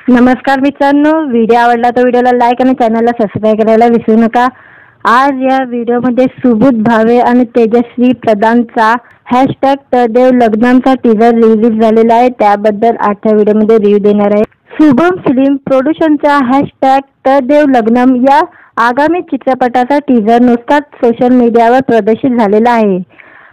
नमस्कार मित्रांनो, व्हिडिओ आवडला तर व्हिडिओला लाईक आणि चॅनलला सबस्क्राईब करायला विसरू नका। आज या व्हिडिओमध्ये सुबोध भावे आणि तेजस्वी प्रधानचा #तळदेव लग्नाचा टीजर रिलीज झालेला आहे। त्याबद्दल आजच्या व्हिडिओमध्ये रिव्ह्यू देणार आहे। शुभम फिल्म प्रोडक्शनचा #तळदेव लग्नम या आगामी चित्रपटाचा टीजर नुकताच सोशल मीडियावर प्रदर्शित झालेला आहे।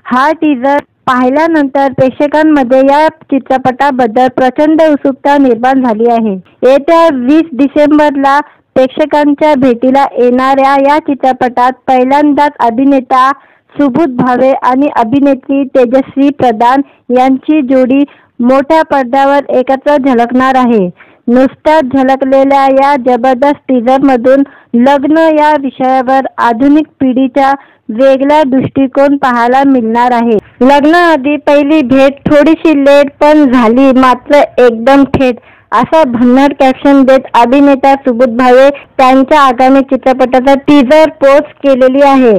हा टीजर पाहिल्यानंतर प्रेक्षकांमध्ये या चित्रपटाबद्दल प्रचंड उत्सुकता निर्माण झाली आहे। येत्या 20 डिसेंबरला प्रेक्षकांच्या भेटीला येणाऱ्या या चित्रपटात पहिल्यांदाच अभिनेता सुबोध भावे आणि अभिनेत्री तेजस्वी प्रधान यांची जोडी मोठ्या पडद्यावर एकत्र झळकणार आहे। नुकत्याच झळकलेल्या या जबरदस्त टीजरमधून लग्न या विषयावर आधुनिक पिढीचा वेगळा दृष्टिकोन पाहायला मिळणार आहे। लग्नाआधी पहिली भेट थोडीशी लेट पण झाली मात्र एकदम थेट, असा भन्नाट कॅप्शन देत अभिनेता सुबोध भावे त्यांच्या आगामी चित्रपटाचा टीजर पोस्ट केलेली आहे।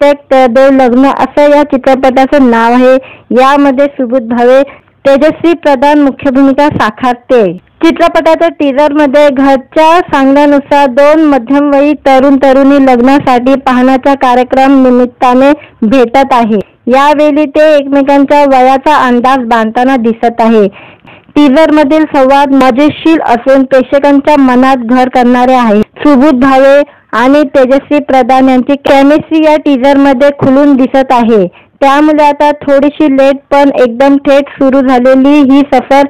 #तळदेव लग्न असं या चित्रपटाचं नाव आहे। यामध्ये सुबोध भावे, तेजस्वी प्रधान मुख्य भूमिका साकारते। चित्रपटाच्या टीजरमध्ये घरच्या सांगण्यानुसार 2 मध्यमवयीन तरुण-तरुणी लग्नासाठी पाहण्याच्या कार्यक्रम निमित्ताने भेटत आहे। यावेळी ते एकमेकांच्या वयाचा अंदाज बांधताना दिसत आहे। टीजरमधील संवाद मजेशीर असून प्रेक्षकांच्या मनात घर करणारे आहे। सुबोध भावे आणि तेजस्वी प्रधान यांची केमिस्ट्री या टीजरमध्ये खुलून दिसत आहे। त्यामुळे आता थोडीशी लेट पण एकदम थेट सुरू झालेली ही सफर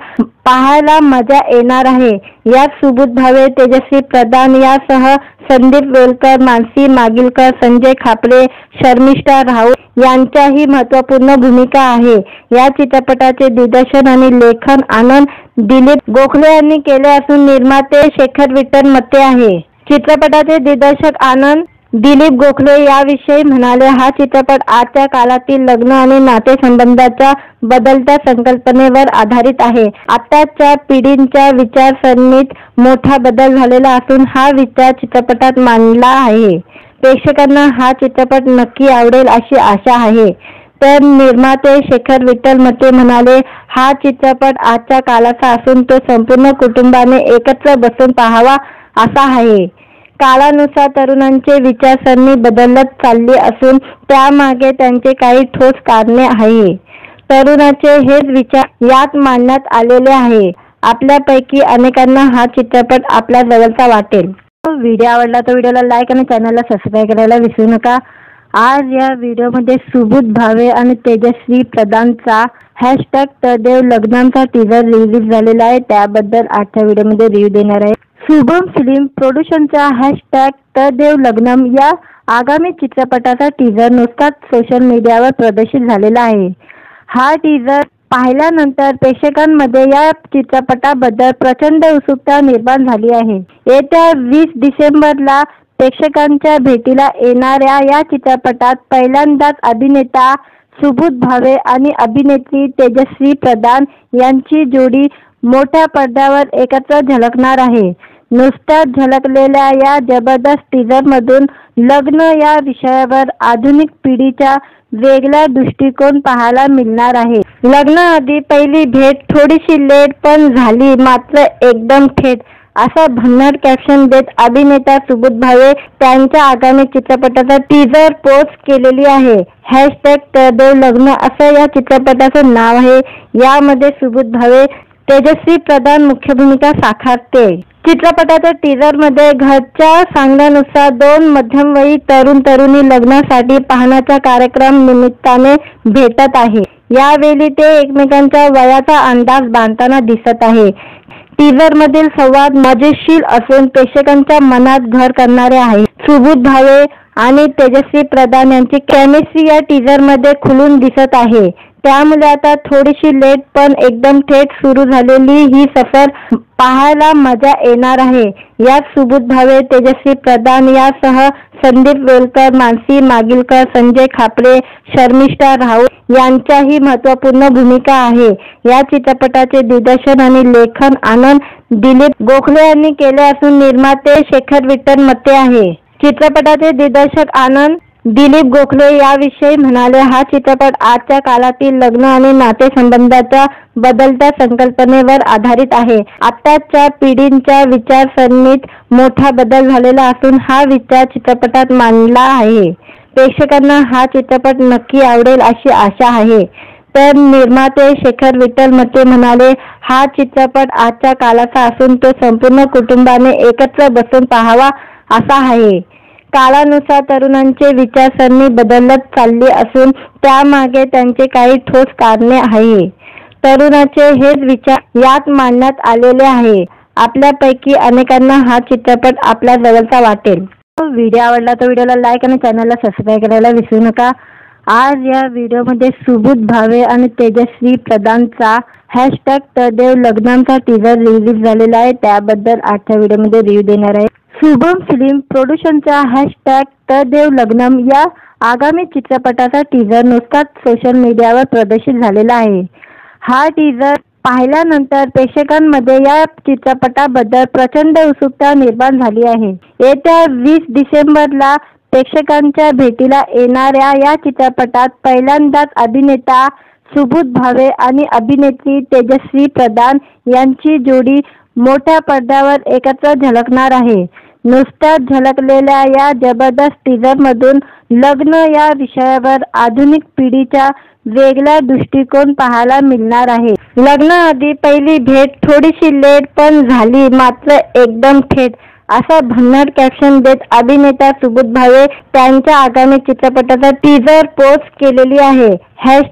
पाहायला मजा येणार आहे। यात सुबोध भावे, तेजस्वी प्रधान यासह संदीप वेलकर, मानसी मागिलकर, संजय खापरे, शर्मिष्ठा राऊत यांच्याही महत्त्वपूर्ण भूमिका आहे। या चित्रपटाचे दिग्दर्शन आणि लेखन आनंद दिलीप गोखले यांनी केले असून निर्माते शेखर विठ्ठल मते आहे। चित्रपटाचे दिग्दर्शक आनंद दिलीप गोखले याविषयी म्हणाले, हा चित्रपट आजच्या काळातील लग्न आणि नातेसंबंधाच्या बदलत्या संकल्पनेवर आधारित आहे। आताच्या पिढीच्या विचारसरणीत मोठा बदल झालेला असून हा विचार चित्रपटात मांडला आहे। प्रेक्षकांना हा चित्रपट नक्की आवडेल अशी आशा आहे। तर निर्माते शेखर विठ्ठल मते म्हणाले, हा चित्रपट आजच्या काळाचा असून तो संपूर्ण कुटुंबाने एकत्र बसून पाहावा असा आहे। काळानुसार तरुणांचे विचारसरणी बदलत चालली असून त्यामागे त्यांचे काही ठोस कारणे आहे। तरुणांचे हेच विचार यात मांडण्यात आलेले आहे। आपल्यापैकी अनेकांना हा चित्रपट आपल्या जवळचा वाटेल। व्हिडिओ आवडला तर व्हिडिओला लाईक आणि चॅनलला सबस्क्राईब करायला विसरू नका। आज या व्हिडिओमध्ये सुबोध भावे आणि तेजस्वी प्रधानचा #तळदेव लग्नाचा टीजर रिलीज झालेला आहे। त्याबद्दल आजच्या व्हिडिओमध्ये रिव्ह्यू देणार आहे। शुभम फिल्म प्रोडक्शनचा #तळदेव लग्नम या आगामी चित्रपटाचा टीजर नुकताच सोशल मीडियावर प्रदर्शित झालेला आहे। हा टीजर पाहिल्यानंतर प्रेक्षकांमध्ये या चित्रपटाबद्दल प्रचंड उत्सुकता निर्माण झाली आहे। येत्या 20 डिसेंबरला प्रेक्षकांच्या भेटीला येणाऱ्या या चित्रपटात पहिल्यांदाच अभिनेता सुबोध भावे आणि अभिनेत्री तेजस्वी प्रधान यांची जोडी मोठ्या पडद्यावर एकत्र झळकणार आहे। नुकत्याच झळकलेल्या या जबरदस्त टीजरमधून लग्न या विषयावर आधुनिक पिढीचा वेगळा दृष्टिकोन पाहायला मिळणार आहे। लग्नाआधी पहिली भेट थोडीशी लेट पण झाली मात्र एकदम थेट, असा भन्नाट कॅप्शन देत अभिनेता सुबोध भावे त्यांच्या आगामी चित्रपटाचा टीजर पोस्ट केलेली आहे। #तळदेव लग्न असं या चित्रपटाचं नाव आहे। यामध्ये सुबोध भावे, तेजस्वी प्रधान मुख्य भूमिका साकारते। चित्रपटाच्या टीजरमध्ये घरच्या सांगण्यानुसार 2 मध्यमवयीन तरुण-तरुणी लग्नासाठी पाहण्याच्या कार्यक्रम निमित्ताने भेटत आहे। यावेळी ते एकमेकांच्या वयाचा अंदाज बांधताना दिसत आहे। टीजरमधील संवाद मजेशीर असून प्रेक्षकांच्या मनात घर करणारे आहे। सुबोध भावे आणि तेजस्वी प्रधान यांची केमिस्ट्री या टीजरमध्ये खुलून दिसत आहे। त्यामुळे आता थोडीशी लेट पण एकदम थेट सुरू झालेली ही सफर पाहायला मजा येणार आहे। यात सुबोध भावे, तेजस्वी प्रधान यासह संदीप वेलकर, मानसी मागिलकर, संजय खापरे, शर्मिष्ठा राऊत यांच्याही महत्त्वपूर्ण भूमिका आहे। या चित्रपटाचे दिग्दर्शन आणि लेखन आनंद दिलीप गोखले यांनी केले असून निर्माते शेखर विठ्ठल मते आहे। चित्रपटाचे दिग्दर्शक आनंद दिलीप गोखले याविषयी म्हणाले, हा चित्रपट आजच्या काळातील लग्न आणि नातेसंबंधाच्या बदलत्या संकल्पनेवर आधारित आहे. आताच्या पिढीच्या विचारसरणीत मोठा बदल झालेला असून हा विचार चित्रपटात मांडला आहे. प्रेक्षकांना हा चित्रपट नक्की आवडेल अशी आशा आहे. तर निर्माते शेखर विठ्ठल मते म्हणाले, हा चित्रपट आजच्या काळाचा असून तो संपूर्ण कुटुंबाने एकत्र बसून पाहावा असा आहे. काळानुसार तरुणांची विचारसरणी बदलत चालली असून त्यामागे त्यांचे काही ठोस कारणे आहे. तरुणांचे हेच विचार यात मांडण्यात आलेले आहे. आपल्यापैकी अनेकांना हा चित्रपट आपल्या जवळचा वाटेल. व्हिडिओ आवडला तर व्हिडिओला लाईक आणि चॅनलला सबस्क्राईब करायला विसरू नका. आज या व्हिडिओमध्ये सुबोध भावे आणि तेजस्वी प्रधानचा #तदेव लग्नांचा टीजर रिलीज झालेला आहे. त्याबद्दल आजच्या व्हिडिओमध्ये रिव्ह्यू देणार आहे. शुभम फिल्म प्रोडक्शनचा #तदेव लग्नम या आगामी चित्रपटाचा टीजर नुकताच सोशल मीडियावर प्रदर्शित झालेला आहे. हा टीजर पाहिल्यानंतर प्रेक्षकांमध्ये या चित्रपटाबद्दल प्रचंड उत्सुकता निर्माण झाली आहे. येत्या 20 डिसेंबरला प्रेक्षकांच्या भेटीला येणाऱ्या या चित्रपटात पहिल्यांदाच अभिनेता सुबोध भावे आणि अभिनेत्री तेजस्वी प्रधान यांची जोडी मोठ्या पडद्यावर एकत्र झळकणार आहे. नुकत्याच झळकलेल्या या जबरदस्त टीजरमधून लग्न या विषयावर आधुनिक पिढीच्या वेगळा दृष्टिकोन पाहायला मिळणार आहे. लग्नाआधी पहिली भेट थोडीशी लेट पण झाली मात्र एकदम थेट असं भन्नाट कॅप्शन देत अभिनेता सुबोध भावे त्यांच्या आगामी चित्रपटाचा टीजर पोस्ट केलेली आहे.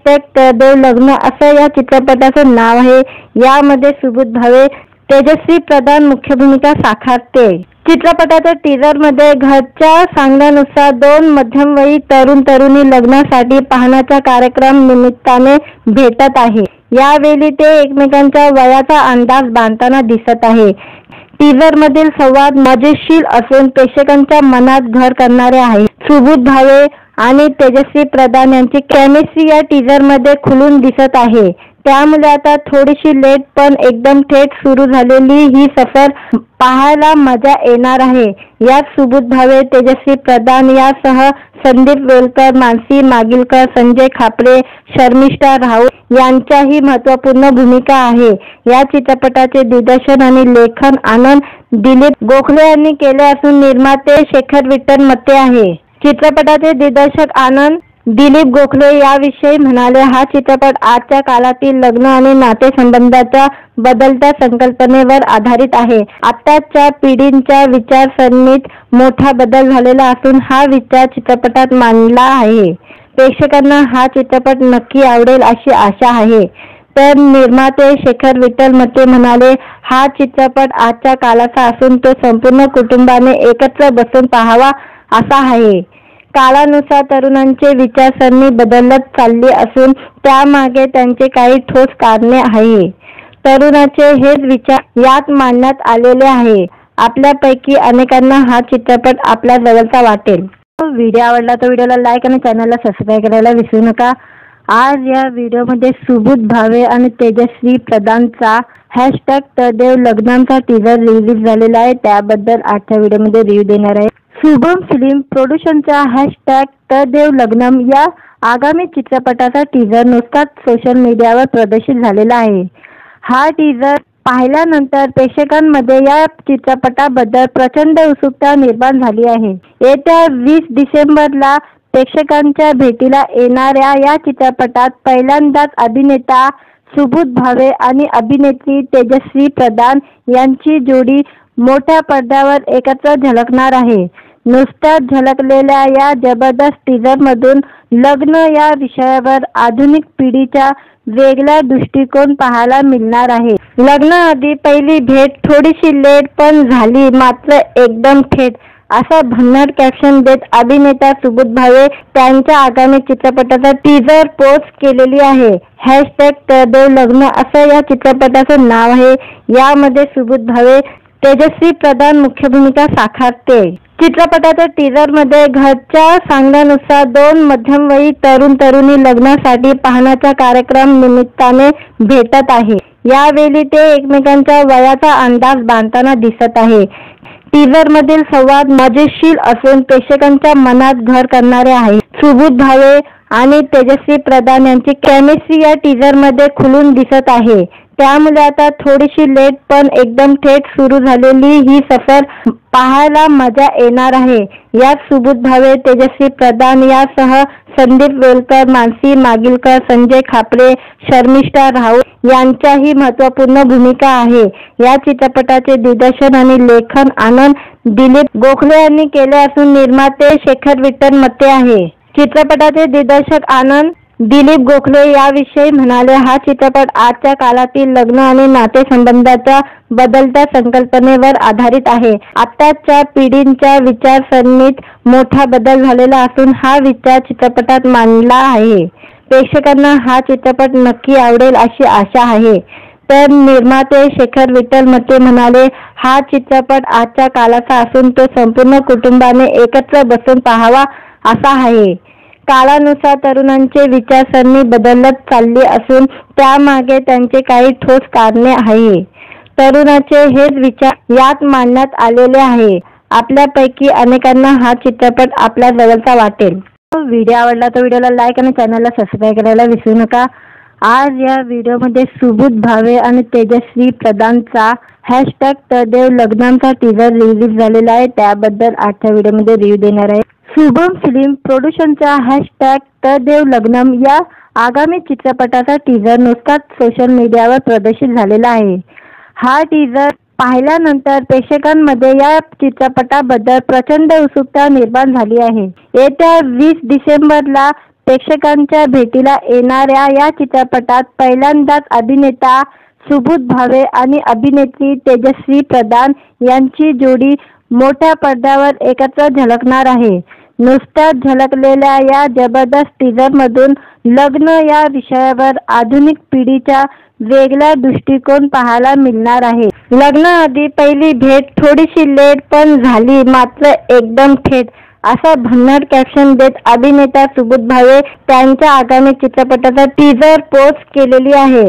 #तदेव लग्न असं या चित्रपटाचं नाव आहे. यामध्ये सुबोध भावे तेजस्वी प्रधान मुख्य भूमिका साकारते. चित्रपटाच्या टीजरमध्ये घरच्या सांगण्यानुसार 2 मध्यमवयी तरुण-तरुणी लग्नासाठी पाहण्याच्या कार्यक्रम निमित्ताने भेटत आहे. यावेळी ते एकमेकांच्या वयाचा अंदाज बांधताना दिसत आहे. टीजरमधील संवाद मजेशीर असून प्रेक्षकांच्या मनात घर करणारे आहे. सुबोध भावे आणि तेजस्वी प्रधान यांची केमिस्ट्री या टीजरमध्ये खुलून दिसत आहे. त्यामुळे आता थोडीशी लेट पण एकदम थेट सुरू झालेली ही सफर पाहायला मजा येणार आहे. यात सुबोध भावे, तेजस्वी प्रधान यासह संदीप वेलकर, मानसी मागिलकर, संजय खापरे, शर्मिष्ठा राऊत यांच्याही महत्त्वपूर्ण भूमिका आहे. या चित्रपटाचे दिग्दर्शन आणि लेखन आनंद दिलीप गोखले यांनी केले असून निर्माते शेखर विठ्ठल मते आहे. चित्रपटाचे दिग्दर्शक आनंद दिलीप गोखले याविषयी म्हणाले, हा चित्रपट आजच्या काळातील लग्न आणि नातेसंबंधाच्या बदलत्या संकल्पनेवर आधारित आहे. आताच्या पिढीच्या विचारसरणीत मोठा बदल झालेला असून हा विचार चित्रपटात मांडला आहे. प्रेक्षकांना हा चित्रपट नक्की आवडेल अशी आशा आहे. तर निर्माते शेखर विठ्ठल मते म्हणाले, हा चित्रपट आजच्या काळाचा असून तो संपूर्ण कुटुंबाने एकत्र बसून पाहावा असा आहे. काळानुसार तरुणांची विचारसरणी बदलत चालली असून त्यामागे त्यांचे काही ठोस कारणे आहे. तरुणांचे हेच विचार यात मांडण्यात आलेले आहे. आपल्यापैकी अनेकांना हा चित्रपट आपल्या जवळचा वाटेल. व्हिडिओ आवडला तर व्हिडिओला लाईक आणि चॅनलला सबस्क्राईब करायला विसरू नका. आज या व्हिडिओमध्ये सुबोध भावे आणि तेजस्वी प्रधानचा #तदेव लग्नांचा टीजर रिलीज झालेला आहे. त्याबद्दल आजच्या व्हिडिओमध्ये रिव्ह्यू देणार आहे. शुभम फिल्म प्रोडक्शनचा #तदेव लग्नम या आगामी चित्रपटाचा टीजर नुकताच सोशल मीडियावर प्रदर्शित झालेला आहे. हा टीजर पाहिल्यानंतर प्रेक्षकांमध्ये या चित्रपटाबद्दल प्रचंड उत्सुकता निर्माण झाली आहे. येत्या 20 डिसेंबरला प्रेक्षकांच्या भेटीला येणाऱ्या या चित्रपटात पहिल्यांदाच अभिनेता सुबोध भावे आणि अभिनेत्री तेजस्वी प्रधान यांची जोडी मोठ्या पडद्यावर एकत्र झळकणार आहे. नुकत्याच झळकलेल्या या जबरदस्त टीजरमधून लग्न या विषयावर आधुनिक पिढीच्या वेगळा दृष्टिकोन पाहायला मिळणार आहे. लग्नाआधी पहिली भेट थोडीशी लेट पण झाली मात्र एकदम थेट असं भन्नाट कॅप्शन देत अभिनेता सुबोध भावे त्यांच्या आगामी चित्रपटाचा टीजर पोस्ट केलेली आहे. #तदेव लग्न असं या चित्रपटाचं नाव आहे. यामध्ये सुबोध भावे तेजस्वी प्रधान मुख्य भूमिका साकारते. चित्रपटाच्या टीजरमध्ये घरच्या सांगण्यानुसार 2 मध्यमवयी तरुण-तरुणी लग्नासाठी पाहण्याच्या कार्यक्रम निमित्ताने भेटत आहे. यावेळी ते एकमेकांच्या वयाचा अंदाज बांधताना दिसत आहे. टीझर मधील संवाद मजेशीर असून प्रेक्षकांच्या मनात घर करणारे आहे. सुबोध भावे आणि तेजस्वी प्रधान यांची केमिस्ट्री या टीझर मध्ये खुलून दिसत आहे. त्यामुळे आता थोडीशी लेट पण एकदम थेट सुरू झालेली ही सफर पाहायला मजा येणार आहे. यात सुबोध भावे, तेजस्वी प्रधान यासह संदीप वेलकर, मानसी मागिलकर, संजय खापरे, शर्मिष्ठा राऊत यांच्याही महत्त्वपूर्ण भूमिका आहे. या चित्रपटाचे दिग्दर्शन आणि लेखन आनंद दिलीप गोखले यांनी केले असून निर्माते शेखर विठ्ठल मते आहे. चित्रपटाचे दिग्दर्शक आनंद दिलीप गोखले याविषयी म्हणाले, हा चित्रपट आजच्या काळातील लग्न आणि नातेसंबंधाच्या बदलत्या संकल्पनेवर आधारित आहे. आताच्या पिढींच्या विचारसरणीत मोठा बदल झालेला असून हा विचार चित्रपटात मांडला आहे. प्रेक्षकांना हा चित्रपट नक्की आवडेल अशी आशा आहे. तर निर्माते शेखर विठ्ठल मते म्हणाले, हा चित्रपट आजच्या काळाचा असून तो संपूर्ण कुटुंबाने एकत्र बसून पाहावा असा आहे. काळानुसार तरुणांचे विचारसरणी बदलत चालली असून त्यामागे त्यांचे काही ठोस कारणे आहे. तरुणाचे हेच विचार यात मांडण्यात आलेले आहे. आपल्यापैकी अनेकांना हा चित्रपट आपल्या जवळचा वाटेल. व्हिडिओ आवडला तर व्हिडिओला लाईक आणि चॅनलला सबस्क्राईब करायला विसरू नका. आज या व्हिडिओमध्ये सुबोध भावे आणि तेजस्वी प्रधानचा #तदेव लग्नांचा टीझर रिलीज झालेला आहे. त्याबद्दल आजच्या व्हिडिओमध्ये रिव्ह्यू देणार आहे. शुभम फिल्म प्रोडक्शनच्या #तदेव लग्नम या आगामी चित्रपटाचा टीझर नुकताच सोशल मीडियावर प्रदर्शित झालेला आहे. हा टीझर पाहिल्यानंतर प्रेक्षकांमध्ये या चित्रपटाबद्दल प्रचंड उत्सुकता निर्माण झाली आहे. येत्या 20 डिसेंबरला प्रेक्षकांच्या भेटीला येणाऱ्या या चित्रपटात पहिल्यांदाच अभिनेता सुबोध भावे आणि अभिनेत्री तेजस्वी प्रधान यांची जोडी मोठ्या पडद्यावर एकत्र झळकणार आहे. नुकत्याच झळकलेल्या या जबरदस्त टीझरमधून लग्न या विषयावर आधुनिक पिढीचा वेगळा दृष्टिकोन पाहायला मिळणार आहे. लग्नाआधी पहिली भेट थोडीशी लेट पण झाली मात्र एकदम थेट असा भन्नाट कॅप्शन देत अभिनेता सुबोध भावे त्यांच्या आगामी चित्रपटाचा टीझर पोस्ट केलेली आहे.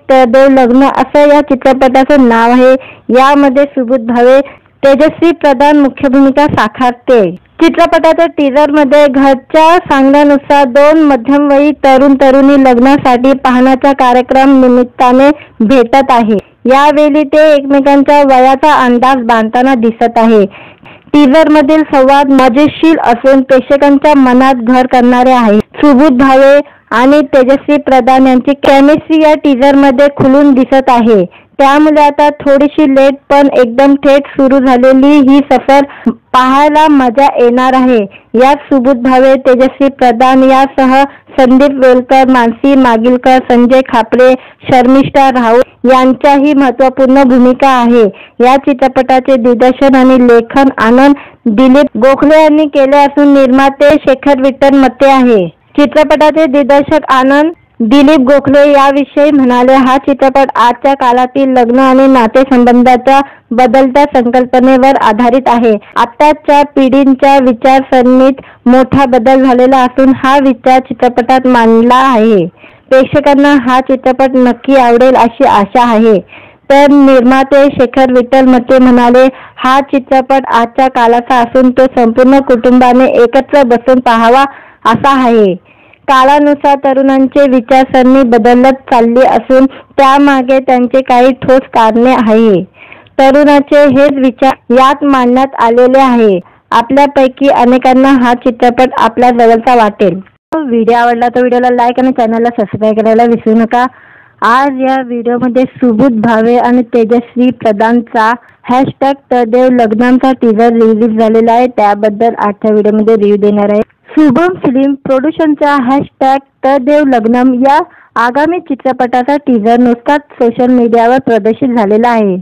#तदेव लग्न असं या चित्रपटाचं नाव आहे. यामध्ये सुबोध भावे, तेजस्वी प्रधान मुख्य भूमिका साकारते. चित्रपटाच्या टीझर मध्ये घरच्या सांगण्यानुसार 2 मध्यमवयीन तरुण-तरुणी लग्नासाठी पाहण्याच्या कार्यक्रम निमित्ताने भेटत आहे. यावेळी ते एकमेकांच्या वयाचा अंदाज बांधताना दिसत आहे. टीझर मधील संवाद मजेशीर असून प्रेक्षकांच्या मनात घर करणारे आहे. सुबोध भावे आणि तेजस्वी प्रधान यांची केमिस्ट्री या टीझर मध्ये खुलून दिसत आहे. त्यामुळे आता थोडीशी लेट पण एकदम थेट सुरू झालेली ही सफर पाहायला मजा येणार आहे. यात सुबोध भावे, तेजस्वी प्रधान यासह संदीप वेलकर, मानसी मागिलकर, संजय खापरे, शर्मिष्ठा राऊत यांच्याही महत्त्वपूर्ण भूमिका आहे. या चित्रपटाचे दिग्दर्शन आणि लेखन आनंद दिलीप गोखले यांनी केले असून निर्माते शेखर विठ्ठल मते आहे. चित्रपटाचे दिग्दर्शक आनंद दिलीप गोखले याविषयी म्हणाले, हा चित्रपट आजच्या काळातील लग्न आणि नातेसंबंधाच्या बदलत्या संकल्पनेवर आधारित आहे. आताच्या पिढींच्या विचारसरणीत मोठा बदल झालेला असून हा विचार चित्रपटात मांडला आहे. प्रेक्षकांना हा चित्रपट नक्की आवडेल अशी आशा आहे. तर निर्माते शेखर विठ्ठल मते म्हणाले, हा चित्रपट आजच्या काळाचा असून तो संपूर्ण कुटुंबाने एकत्र बसून पाहावा असा आहे. काळानुसार तरुणांचे विचारसरणी बदलत चालली असून त्यामागे त्यांचे काही ठोस कारणे आहे. तरुणाचे हेच विचार यात मांडण्यात आलेले आहे. आपल्यापैकी अनेकांना हा चित्रपट आपल्या जवळचा वाटेल. व्हिडिओ आवडला तर व्हिडिओला लाईक आणि चॅनलला सबस्क्राईब करायला विसरू नका. आज या व्हिडिओमध्ये सुबोध भावे आणि तेजस्वी प्रधानचा #तदेव लग्नांचा टीझर रिलीज झालेला आहे. त्याबद्दल आजच्या व्हिडिओमध्ये रिव्ह्यू देणार आहे. शुभम फिल्म प्रोडक्शनच्या #तदेव लग्नम या आगामी चित्रपटाचा टीझर नुकताच सोशल मीडियावर प्रदर्शित झालेला आहे.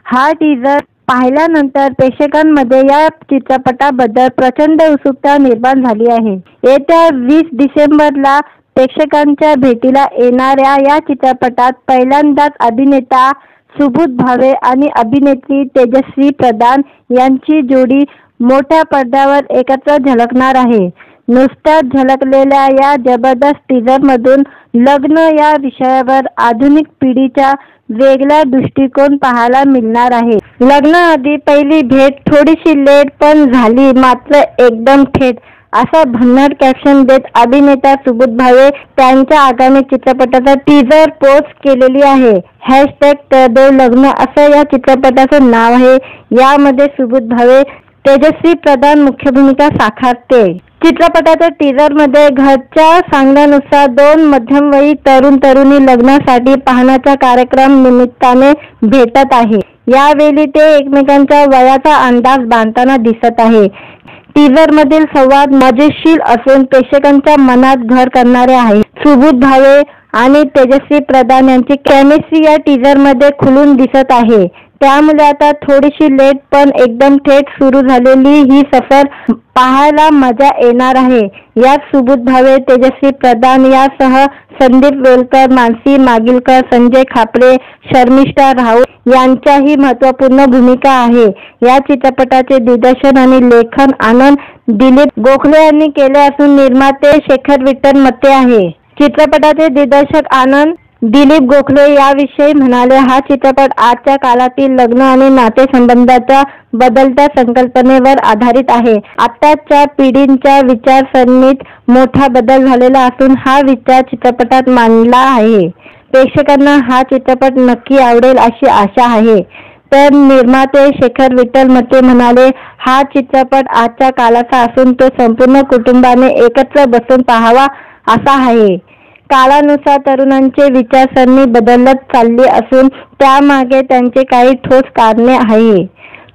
हा टीझर पाहिल्यानंतर प्रेक्षकांमध्ये या चित्रपटाबद्दल प्रचंड उत्सुकता निर्माण झाली आहे. येत्या 20 डिसेंबरला प्रेक्षकांच्या भेटीला येणाऱ्या या चित्रपटात पहिल्यांदाच अभिनेता सुबोध भावे आणि अभिनेत्री तेजस्वी प्रधान यांची जोडी मोठ्या पडद्यावर एकत्र झळकणार आहे. नुकत्याच झळकलेल्या या जबरदस्त टीझरमधून लग्न या विषयावर आधुनिक पिढीचा वेगळा दृष्टिकोन पाहायला मिळणार आहे। लग्नाआधी पहिली भेट थोडीशी लेट पण झाली मात्र एकदम थेट, असा भन्नाट कॅप्शन देत अभिनेता सुबोध भावे त्यांच्या आगामी चित्रपटाचा टीजर पोस्ट केलेली आहे। #तरदेव लग्न असं या चित्रपटाचं नाव आहे। यामध्ये सुबोध भावे तेजस्वी प्रधान मुख्य भूमिका साकारते। चित्रपटाच्या टीजर मध्ये घरच्या सांगण्यानुसार 2 मध्यमवयी तरुण तरुणी लग्नासाठी पाहण्याच्या कार्यक्रम निमित्ताने भेटत आहे। यावेळी ते एकमेकांच्या वयाचा अंदाज बांधताना दिसत आहे। टीजर मधील संवाद मजेशीर असून प्रेक्षकांच्या मनात घर करणारे आहे। सुबोध भावे आणि तेजस्वी प्रधान यांची केमिस्ट्री या टीजर मध्ये खुलून दिसत आहे। त्यामुळे आता थोडीशी लेट पण एकदम थेट सुरू झालेली ही सफर पाहायला मजा येणार आहे। यात सुबोध भावे, तेजस्वी प्रधान यासह संदीप वेलकर, मानसी मागिलकर, संजय खापरे, शर्मिष्ठा राऊत यांच्याही महत्त्वपूर्ण भूमिका आहे। या चित्रपटाचे दिग्दर्शन आणि लेखन आनंद दिलीप गोखले यांनी केले असून निर्माते शेखर विठ्ठल मते आहे। चित्रपटाचे दिग्दर्शक आनंद दिलीप गोखले याविषयी म्हणाले, हा चित्रपट आजच्या काळातील लग्न आणि नातेसंबंधाच्या बदलत्या संकल्पनेवर आधारित आहे। आताच्या पिढींच्या विचारसरणीत मोठा बदल झालेला असून हा विचार चित्रपटात मांडला आहे। प्रेक्षकांना हा चित्रपट नक्की आवडेल अशी आशा आहे। तर निर्माते शेखर विठ्ठल मते म्हणाले, हा चित्रपट आजच्या काळाचा असून तो संपूर्ण कुटुंबाने एकत्र बसून पाहावा असा आहे। काळानुसार तरुणांचे विचारसरणी बदलत चालली असून त्यामागे त्यांचे काही ठोस कारणे आहे।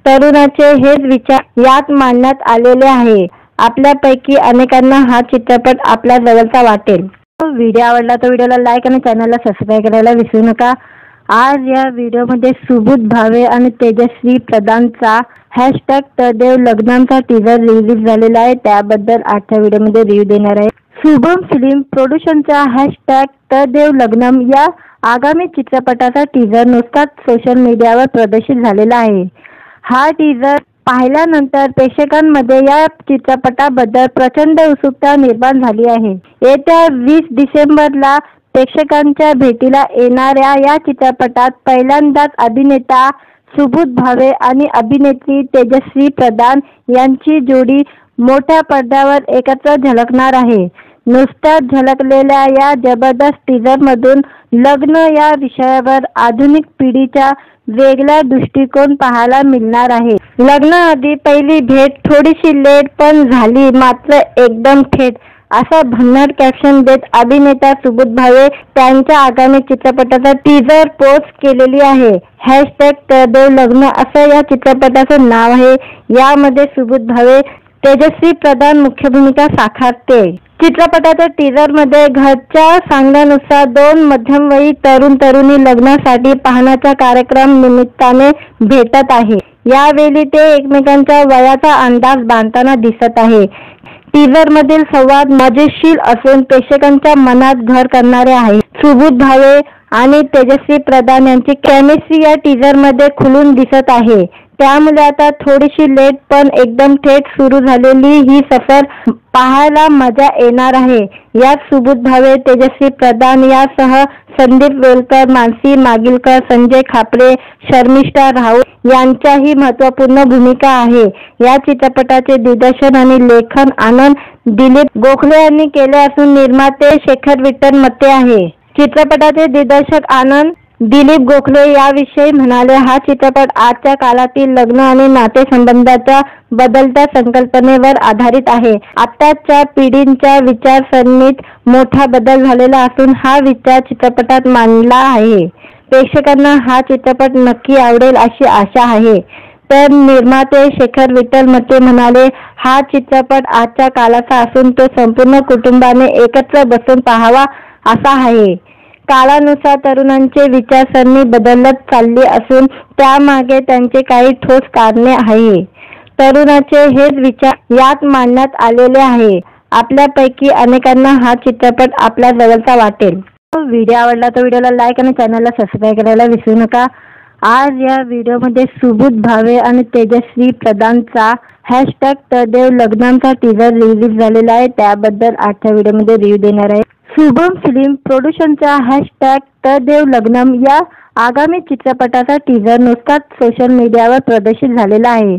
तरुणाचे हेच विचार यात मांडण्यात आलेले आहे। आपल्यापैकी अनेकांना हा चित्रपट आपल्या जवळचा वाटेल। व्हिडिओ आवडला तर व्हिडिओला लाईक आणि चॅनलला सबस्क्राईब करायला विसरू नका। आज या व्हिडिओमध्ये सुबोध भावे आणि तेजस्वी प्रधानचा #तरदेव लग्नाचा टीजर रिलीज झालेला आहे। त्याबद्दल आजच्या व्हिडिओमध्ये रिव्ह्यू देणार आहे। शुभम फिल्म प्रोडक्शनचा #तरदेव लग्नम या आगामी चित्रपटाचा टीजर नुकताच सोशल मीडियावर प्रदर्शित झालेला आहे। हा टीजर पाहिल्यानंतर प्रेक्षकांमध्ये या चित्रपटाबद्दल प्रचंड उत्सुकता निर्माण झाली आहे। येत्या 20 डिसेंबरला प्रेक्षकांच्या भेटीला येणाऱ्या या चित्रपटात पहिल्यांदाच अभिनेता सुबोध भावे आणि अभिनेत्री तेजस्वी प्रधान यांची जोडी मोठ्या पडद्यावर एकत्र झळकणार आहे। नुकत्याच झळकलेल्या या जबरदस्त टीजरमधून लग्न या विषयावर आधुनिक पिढीचा वेगळा दृष्टिकोन पाहायला मिळणार आहे। लग्नाआधी पहिली भेट थोडीशी लेट पण झाली मात्र एकदम थेट, असा भन्नाट कॅप्शन देत अभिनेता सुबोध भावे त्यांच्या आगामी चित्रपटाचा टीजर पोस्ट केलेली आहे। #तरदेव लग्न असं या चित्रपटाचं नाव आहे। यामध्ये सुबोध भावे तेजस्वी प्रधान मुख्य भूमिका साकारते। चित्रपटाच्या टीजर मध्ये घरच्या सांगण्यानुसार 2 मध्यमवयी तरुण तरुणी लग्नासाठी पाहण्याच्या कार्यक्रम निमित्ताने भेटत आहे। यावेळी ते एकमेकांच्या वयाचा अंदाज बांधताना दिसत आहे। टीजर मधील संवाद मजेशीर असून प्रेक्षकांच्या मनात घर करणारे आहे। सुबोध भावे आणि तेजस्वी प्रधान यांची केमिस्ट्री या टीजर मध्ये खुलून दिसत आहे। त्यामुळे आता थोडीशी लेट पण एकदम थेट सुरू झालेली ही सफर पाहायला मजा येणार आहे। यात सुबोध भावे, तेजस्वी प्रधान यासह संदीप वेलकर, मानसी मागिलकर, संजय खापरे, शर्मिष्ठा राऊत यांच्याही महत्त्वपूर्ण भूमिका आहे। या चित्रपटाचे दिग्दर्शन आणि लेखन आनंद दिलीप गोखले यांनी केले असून निर्माते शेखर विठ्ठल मते आहे। चित्रपटाचे दिग्दर्शक आनंद दिलीप गोखले याविषयी म्हणाले, हा चित्रपट आजच्या काळातील लग्न आणि नातेसंबंधाच्या बदलत्या संकल्पनेवर आधारित आहे। आताच्या पिढींच्या विचारसरणीत मोठा बदल झालेला असून हा विचार चित्रपटात मांडला आहे। प्रेक्षकांना हा चित्रपट नक्की आवडेल अशी आशा आहे। तर निर्माते शेखर विठ्ठल मते म्हणाले, हा चित्रपट आजच्या काळाचा असून तो संपूर्ण कुटुंबाने एकत्र बसून पाहावा असा आहे। काळानुसार तरुणांचे विचारसरणी बदलत चालली असून त्यामागे त्यांचे काही ठोस कारणे आहे। तरुणाचे हेच विचार यात मांडण्यात आलेले आहे। आपल्यापैकी अनेकांना हा चित्रपट आपल्या जवळचा वाटेल। व्हिडिओ आवडला तर व्हिडिओला लाईक आणि चॅनलला सबस्क्राईब करायला विसरू नका। आज या व्हिडिओमध्ये सुबोध भावे आणि तेजस्वी प्रधानचा हॅशटॅग तदेव लग्नांचा टीजर रिलीज झालेला आहे, त्याबद्दल आजच्या व्हिडिओमध्ये रिव्ह्यू देणार आहे. शुभम फिल्म प्रोडक्शनच्या हॅशटॅग तदेव लग्नम या आगामी चित्रपटाचा टीजर नुकताच सोशल मीडियावर प्रदर्शित झालेला आहे.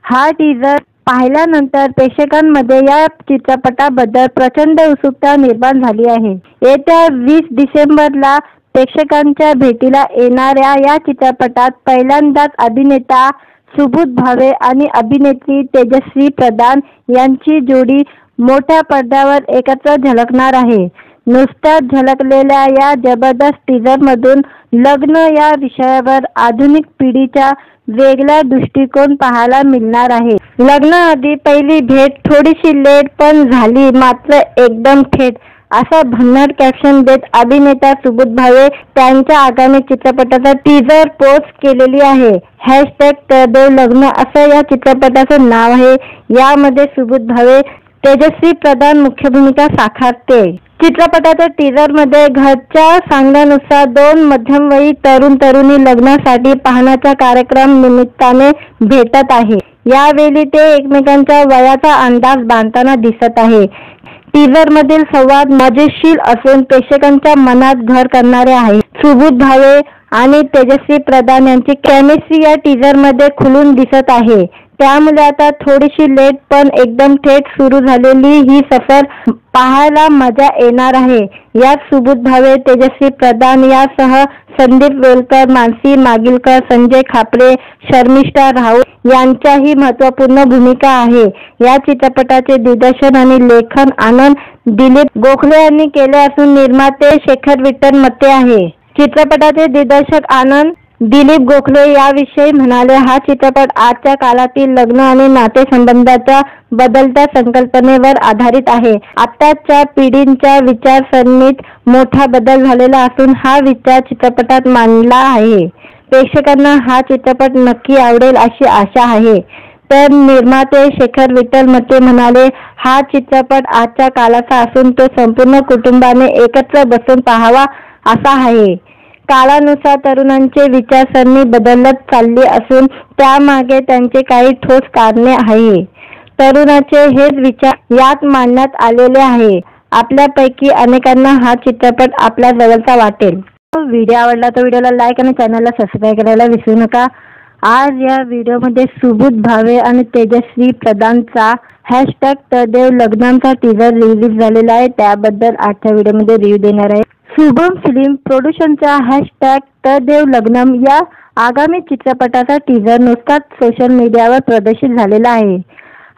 हा टीजर पाहिल्यानंतर प्रेक्षकांमध्ये या चित्रपटाबद्दल प्रचंड उत्सुकता निर्माण झाली आहे. येत्या 20 डिसेंबरला प्रेक्षकांच्या भेटीला येणाऱ्या या चित्रपटात पहिल्यांदाच अभिनेता सुबोध भावे आणि अभिनेत्री तेजस्वी प्रधान यांची जोडी मोठ्या पडद्यावर एकत्र झळकणार आहे. नुकत्याच झळकलेल्या या जबरदस्त टीजरमधून लग्न या विषयावर आधुनिक पिढीचा वेगळा दृष्टिकोन पाहायला मिळणार आहे. लग्नाआधी पहिली भेट थोडीशी लेट पण झाली मात्र एकदम थेट, असा भन्नाट कॅप्शन देत अभिनेता सुबोध भावे त्यांच्या आगामी चित्रपटाचा टीजर पोस्ट केलेली आहे. हॅशटॅग तदेव लग्न असं या चित्रपटाचं नाव आहे. यामध्ये सुबोध भावे, तेजस्वी प्रधान मुख्य भूमिका साकारते. चित्रपटाच्या टीजरमध्ये घरच्या सांगण्यानुसार 2 मध्यमवयी तरुणी लग्नासाठी पाहण्याच्या कार्यक्रम निमित्ताने भेटत आहे. यावेळी ते एकमेकांच्या वयाचा अंदाज बांधताना दिसत आहे. टीजरमधील संवाद मजेशीर असून प्रेक्षकांच्या मनात घर करणारे आहे. सुबोध भावे आणि तेजस्वी प्रधान यांची केमिस्ट्री या टीजरमध्ये खुलून दिसत आहे. त्यामुळे आता थोडीशी लेट पण एकदम थेट सुरू झालेली ही सफर पाहायला मजा येणार आहे. यात सुबोध भावे, तेजस्वी प्रधान यासह संदीप वेलकर, मानसी मागिलकर, संजय खापरे, शर्मिष्ठा राऊत यांच्याही महत्त्वपूर्ण भूमिका आहे. या चित्रपटाचे दिग्दर्शन आणि लेखन आनंद दिलीप गोखले यांनी केले असून निर्माते शेखर विठ्ठल मते आहे. चित्रपटाचे दिग्दर्शक आनंद दिलीप गोखले याविषयी म्हणाले, हा चित्रपट आजच्या काळातील लग्न आणि नातेसंबंधाच्या बदलत्या संकल्पनेवर आधारित आहे. आताच्या पिढींच्या विचारसरणीत मोठा बदल झालेला असून हा विचार चित्रपटात मांडला आहे. प्रेक्षकांना हा चित्रपट नक्की आवडेल अशी आशा आहे. तर निर्माते शेखर विठ्ठल मते म्हणाले, हा चित्रपट आजच्या काळाचा असून तो संपूर्ण कुटुंबाने एकत्र बसून पाहावा असा आहे. काळानुसार तरुणांचे विचारसरणी बदलत चालली असून त्यामागे त्यांचे काही ठोस कारणे आहे. तरुणाचे हेच विचार यात मांडण्यात आलेले आहे. आपल्यापैकी अनेकांना हा चित्रपट आपल्या जवळचा वाटेल. व्हिडिओ आवडला तर व्हिडिओला लाईक आणि चॅनलला सबस्क्राईब करायला विसरू नका. आज या व्हिडिओमध्ये सुबोध भावे आणि तेजस्वी प्रधानचा हॅशटॅग तदेव लग्नांचा टीजर रिलीज झालेला आहे, त्याबद्दल आजच्या व्हिडिओमध्ये रिव्ह्यू देणार आहे. शुभम फिल्म प्रोडक्शनच्या हॅशटॅग तदेव लग्नम या आगामी चित्रपटाचा टीजर नुकताच सोशल मीडियावर प्रदर्शित झालेला आहे.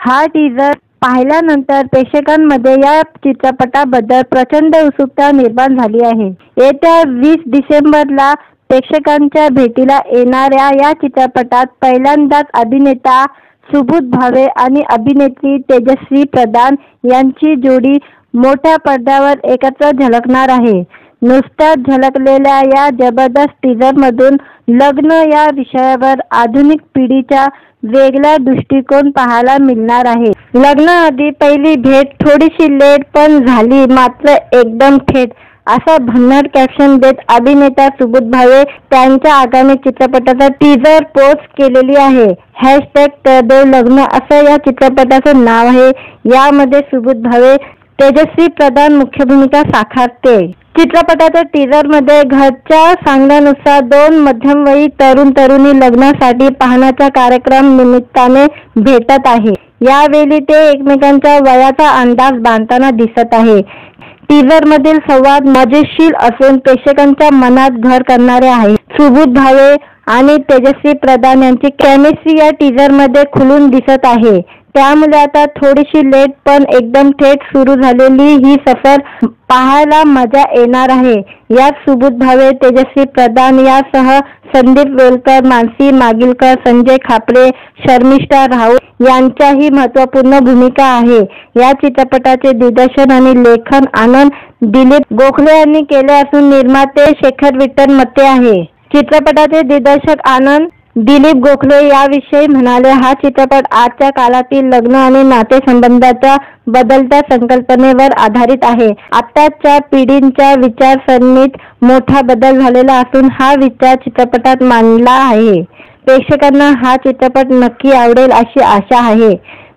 हा टीजर पाहिल्यानंतर प्रेक्षकांमध्ये या चित्रपटाबद्दल प्रचंड उत्सुकता निर्माण झाली आहे. येत्या 20 डिसेंबरला प्रेक्षकांच्या भेटीला येणाऱ्या या चित्रपटात पहिल्यांदाच अभिनेता सुबोध भावे आणि अभिनेत्री तेजस्वी प्रधान यांची जोडी मोठ्या पडद्यावर एकत्र झळकणार आहे. नुकत्याच झळकलेल्या या जबरदस्त टीजरमधून लग्न या विषयावर आधुनिक पिढीचा वेगळा दृष्टिकोन पाहायला मिळणार आहे. लग्नाआधी पहिली भेट थोडीशी लेट पण झाली मात्र एकदम थेट, असा भन्नाट कॅप्शन देत अभिनेता सुबोध भावे त्यांच्या आगामी चित्रपटाचा टीजर पोस्ट केलेली आहे. हॅशटॅग तदेव लग्न असं या चित्रपटाचं नाव आहे. यामध्ये सुबोध भावे, तेजस्वी प्रधान मुख्य भूमिका साकारते. चित्रपटाच्या टीजरमध्ये घरच्या सांगण्यानुसार 2 मध्यमवयी तरुणी लग्नासाठी पाहण्याच्या कार्यक्रम निमित्ताने भेटत आहे. यावेळी ते एकमेकांच्या वयाचा अंदाज बांधताना दिसत आहे. टीजरमधील संवाद मजेशीर असून प्रेक्षकांच्या मनात घर करणारे आहे. सुबोध भावे आणि तेजस्वी प्रधान यांची केमिस्ट्री या टीजरमध्ये खुलून दिसत आहे. त्यामुळे आता थोडीशी लेट पण एकदम थेट सुरू झालेली ही सफर पाहायला मजा येणार आहे. यात सुबोध भावे, तेजस्वी प्रधान यासह संदीप वेलकर, मानसी मागिलकर, संजय खापरे, शर्मिष्ठा राऊत यांच्याही महत्त्वपूर्ण भूमिका आहे. या चित्रपटाचे दिग्दर्शन आणि लेखन आनंद दिलीप गोखले यांनी केले असून निर्माते शेखर विठ्ठल मते आहे. चित्रपटाचे दिग्दर्शक आनंद दिलीप गोखले याविषयी म्हणाले, हा चित्रपट आजच्या काळातील लग्न आणि नातेसंबंधाच्या बदलत्या संकल्पनेवर आधारित आहे. आताच्या पिढींच्या विचारसरणीत मोठा बदल झालेला असून हा विचार चित्रपटात मांडला आहे. प्रेक्षकांना हा चित्रपट नक्की आवडेल अशी आशा आहे।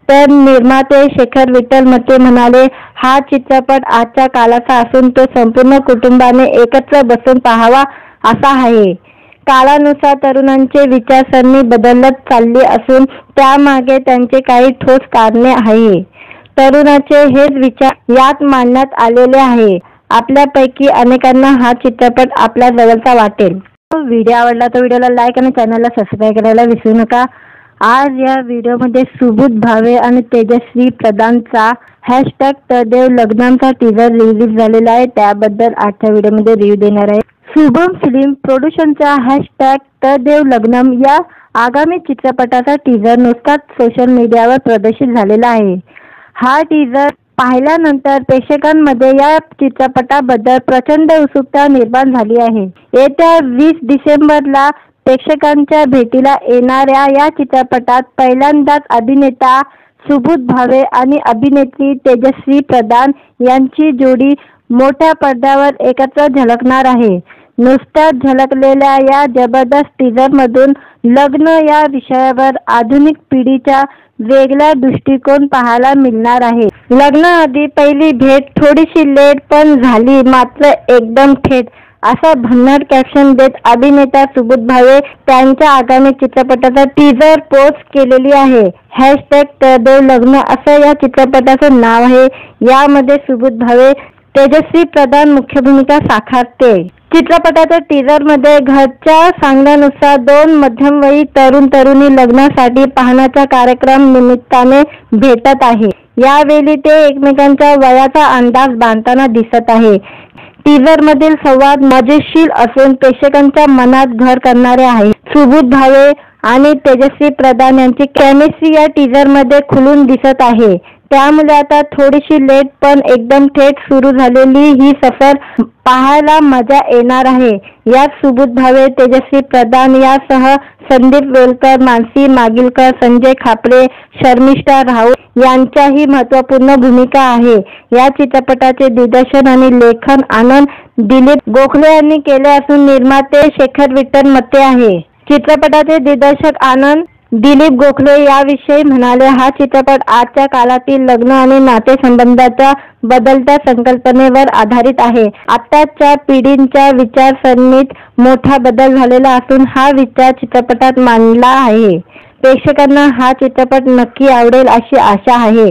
तर निर्माते शेखर विठ्ठल मते म्हणाले, हा चित्रपट आजच्या काळाचा असून तो संपूर्ण कुटुंबाने एकत्र बसून पाहावा असा आहे। काळानुसार तरुणांची विचारसरणी बदलत चालली असून त्यामागे त्यांचे काही ठोस कारणे आहे। तरुणाचे हेच विचार यात मांडण्यात आलेले आहे। आपल्यापैकी अनेकांना हा चित्रपट आपल्या जवळचा वाटेल। व्हिडिओ आवडला तर व्हिडिओला लाईक आणि चॅनलला सबस्क्राईब करायला विसरू नका। आज या व्हिडिओमध्ये सुबोध भावे आणि तेजस्वी प्रधानचा #तदेव लग्नाचा टीजर रिलीज झालेला आहे। त्याबद्दल आजच्या व्हिडिओमध्ये रिव्ह्यू देणार आहे। शुभम फिल्म प्रोडक्शनचा #तदेव लग्नम या आगामी चित्रपटाचा टीजर नुकताच सोशल मीडियावर प्रदर्शित झालेला आहे। हा टीजर पाहिल्यानंतर प्रेक्षकांमध्ये या चित्रपटाबद्दल प्रचंड उत्सुकता निर्माण झाली आहे। येत्या 20 डिसेंबरला प्रेक्षकांच्या भेटीला येणाऱ्या या चित्रपटात पहिल्यांदाच अभिनेता सुबोध भावे आणि अभिनेत्री तेजस्वी प्रधान यांची जोडी मोठ्या पडद्यावर एकत्र झळकणार आहे। नुकत्याच झळकलेल्या या जबरदस्त टीजरमधून लग्न या विषयावर आधुनिक पिढीच्या वेगळा दृष्टिकोन पाहायला मिळणार आहे। लग्नाआधी पहिली भेट थोडीशी लेट पण झाली मात्र एकदम थेट असा भन्नाट कॅप्शन देत अभिनेता सुबोध भावे त्यांच्या आगामी चित्रपटाचा टीजर पोस्ट केलेली आहे। #तदेव लग्न असं या चित्रपटाचं नाव आहे। यामध्ये सुबोध भावे तेजस्वी प्रधान मुख्य भूमिका साकारते। चित्रपटाच्या टीजरमध्ये घरच्या सांगण्यानुसार 2 मध्यमवयीन तरुण-तरुणी लग्नासाठी पाहण्याच्या कार्यक्रम निमित्ताने भेटत आहे। यावेळी ते एकमेकांच्या वयाचा अंदाज बांधताना दिसत आहे। टीजरमधील संवाद मजेशीर असून प्रेक्षकांच्या मनात घर करणारे आहे। सुबोध भावे आणि तेजस्वी प्रधान यांची केमिस्ट्री या टीजरमध्ये खुलून दिसत आहे। त्यामुळे आता थोडीशी लेट पण एकदम थेट सुरू झालेली ही सफर पाहायला मजा येणार आहे। यात सुबोध भावे, तेजस्वी प्रधान यासह संदीप वेलकर, मानसी मागिलकर, संजय खापरे, शर्मिष्ठा राऊत यांच्याही महत्त्वपूर्ण भूमिका आहे। या चित्रपटाचे दिग्दर्शन आणि लेखन आनंद दिलीप गोखले यांनी केले असून निर्माते शेखर विठ्ठल मते आहे। चित्रपटाचे दिग्दर्शक आनंद दिलीप गोखले याविषयी म्हणाले, हा चित्रपट आजच्या काळातील लग्न आणि नातेसंबंधाच्या बदलत्या संकल्पनेवर आधारित आहे। आताच्या पिढीच्या विचारसरणीत मोठा बदल झालेला असून हा विचार चित्रपटात मांडला आहे। प्रेक्षकांना हा चित्रपट नक्की आवडेल अशी आशा आहे।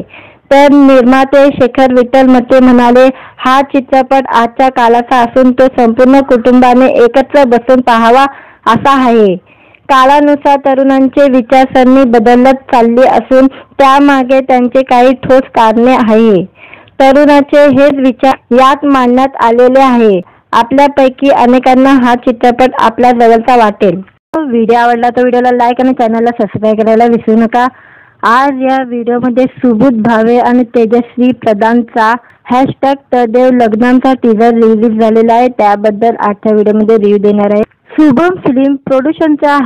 तर निर्माते शेखर विठ्ठल मते म्हणाले, हा चित्रपट आजच्या काळाचा असून तो संपूर्ण कुटुंबाने एकत्र बसून पाहावा असा आहे। काळानुसार तरुणांची विचारसरणी बदलत चालली असून त्यामागे त्यांचे काही ठोस कारणे आहे। तरुणाचे हेच विचार यात मांडण्यात आलेले आहे। आपल्यापैकी अनेकांना हा चित्रपट आपल्या जवळचा वाटेल। व्हिडिओ आवडला तर व्हिडिओला लाईक आणि चॅनलला सबस्क्राईब करायला विसरू नका। आज या व्हिडिओमध्ये सुबोध भावे आणि तेजस्वी प्रधानचा #तदेव लग्नाचा टीजर रिलीज झालेला आहे। त्याबद्दल आजच्या व्हिडिओमध्ये रिव्ह्यू देणार आहे। शुभम फिल्म प्रोडक्शनचा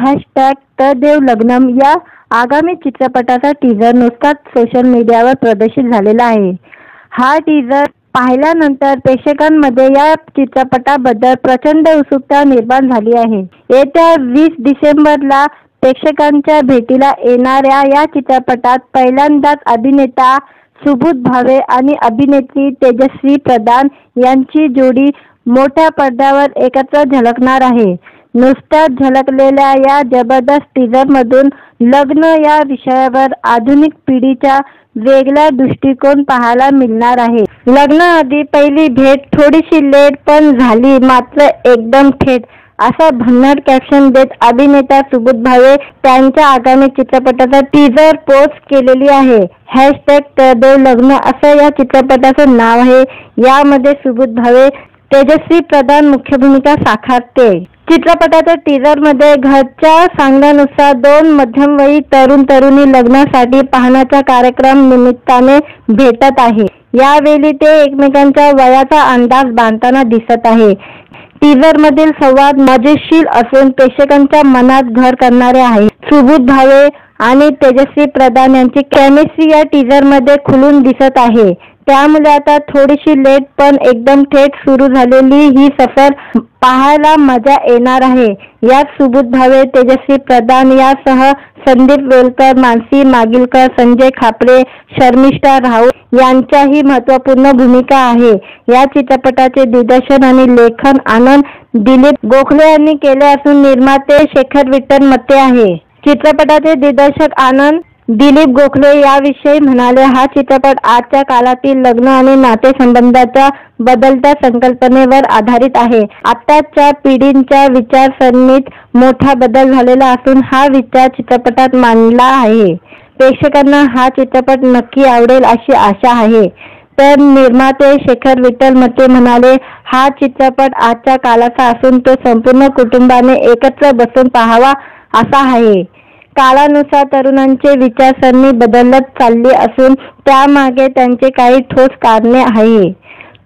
#तदेव लग्नम या आगामी चित्रपटाचा टीजर नुकताच सोशल मीडियावर प्रदर्शित झालेला आहे। हा टीजर पाहिल्यानंतर प्रेक्षकांमध्ये या चित्रपटाबद्दल प्रचंड उत्सुकता निर्माण झाली आहे। येत्या 20 डिसेंबरला प्रेक्षकांच्या भेटीला येणाऱ्या या चित्रपटात पहिल्यांदाच अभिनेता सुबोध भावे आणि अभिनेत्री तेजस्वी प्रधान यांची जोडी मोठ्या पडद्यावर एकत्र झळकणार आहे। नुकत्याच झळकलेल्या या जबरदस्त टीजरमधून लग्न या विषयावर आधुनिक पिढीच्या वेगळा दृष्टिकोन पाहायला मिळणार आहे। लग्नाआधी पहिली भेट थोडीशी लेट पण झाली मात्र एकदम थेट असा भन्नाट कॅप्शन देत अभिनेता सुबोध भावे त्यांच्या आगामी चित्रपटाचा टीजर पोस्ट केलेली आहे। #तदेव लग्न असं या चित्रपटाचं नाव आहे। यामध्ये सुबोध भावे तेजस्वी प्रधान मुख्य भूमिका साकारते। चित्रपटाच्या टीजरमध्ये घरच्या सांगण्यानुसार 2 मध्यमवयीन तरुण-तरुणी लग्नासाठी पाहण्याच्या कार्यक्रम निमित्ताने भेटत आहे। यावेळी ते एकमेकांच्या वयाचा अंदाज बांधताना दिसत आहे। टीजरमधील संवाद मजेशीर असून प्रेक्षकांच्या मनात घर करणारे आहे। सुबोध भावे आणि तेजस्वी प्रधान यांची केमिस्ट्री या टीजरमध्ये खुलून दिसत आहे। त्यामुळे आता थोडीशी लेट पण एकदम थेट सुरू झालेली ही सफर पाहायला मजा येणार आहे. यात सुबोध भावे, तेजस्वी प्रधान यासह संदीप वेलकर, मानसी मागिलकर, संजय खापरे, शर्मिष्ठा राऊत यांच्याही महत्त्वपूर्ण भूमिका आहे. या चित्रपटाचे दिग्दर्शन आणि लेखन आनंद दिलीप गोखले यांनी केले असून निर्माते शेखर विठ्ठल मते आहे. चित्रपटाचे दिग्दर्शक आनंद दिलीप गोखले याविषयी म्हणाले, हा चित्रपट आजच्या काळातील लग्न आणि नातेसंबंधाच्या बदलत्या संकल्पनेवर आधारित आहे. आताच्या पिढींच्या विचारसरणीत मोठा बदल झालेला असून हा विचार चित्रपटात मांडला आहे. प्रेक्षकांना हा चित्रपट नक्की आवडेल अशी आशा आहे. तर निर्माते शेखर विठ्ठल मते म्हणाले, हा चित्रपट आजच्या काळाचा असून तो संपूर्ण कुटुंबाने एकत्र बसून पाहावा असा आहे. काळानुसार तरुणांचे विचारसरणी बदलत चालली असून त्यामागे त्यांचे काही ठोस कारणे आहे.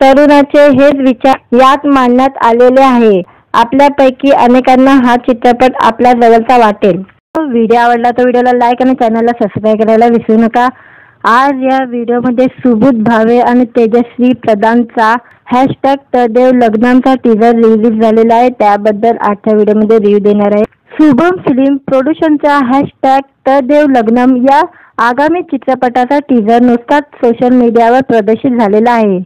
तरुणाचे हेच विचार यात मांडण्यात आलेले आहे. आपल्यापैकी अनेकांना हा चित्रपट आपल्या जवळचा वाटेल. व्हिडिओ आवडला तर व्हिडिओला लाईक आणि चॅनलला सबस्क्राईब करायला विसरू नका. आज या व्हिडिओमध्ये सुबोध भावे आणि तेजस्वी प्रधानचा #तदेव लग्नांचा टीजर रिलीज झालेला आहे. त्याबद्दल आजच्या व्हिडिओमध्ये रिव्ह्यू देणार आहे. शुभम फिल्म प्रोडक्शनच्या #तदेव लग्नम या आगामी चित्रपटाचा टीजर नुकताच सोशल मीडियावर प्रदर्शित झालेला आहे.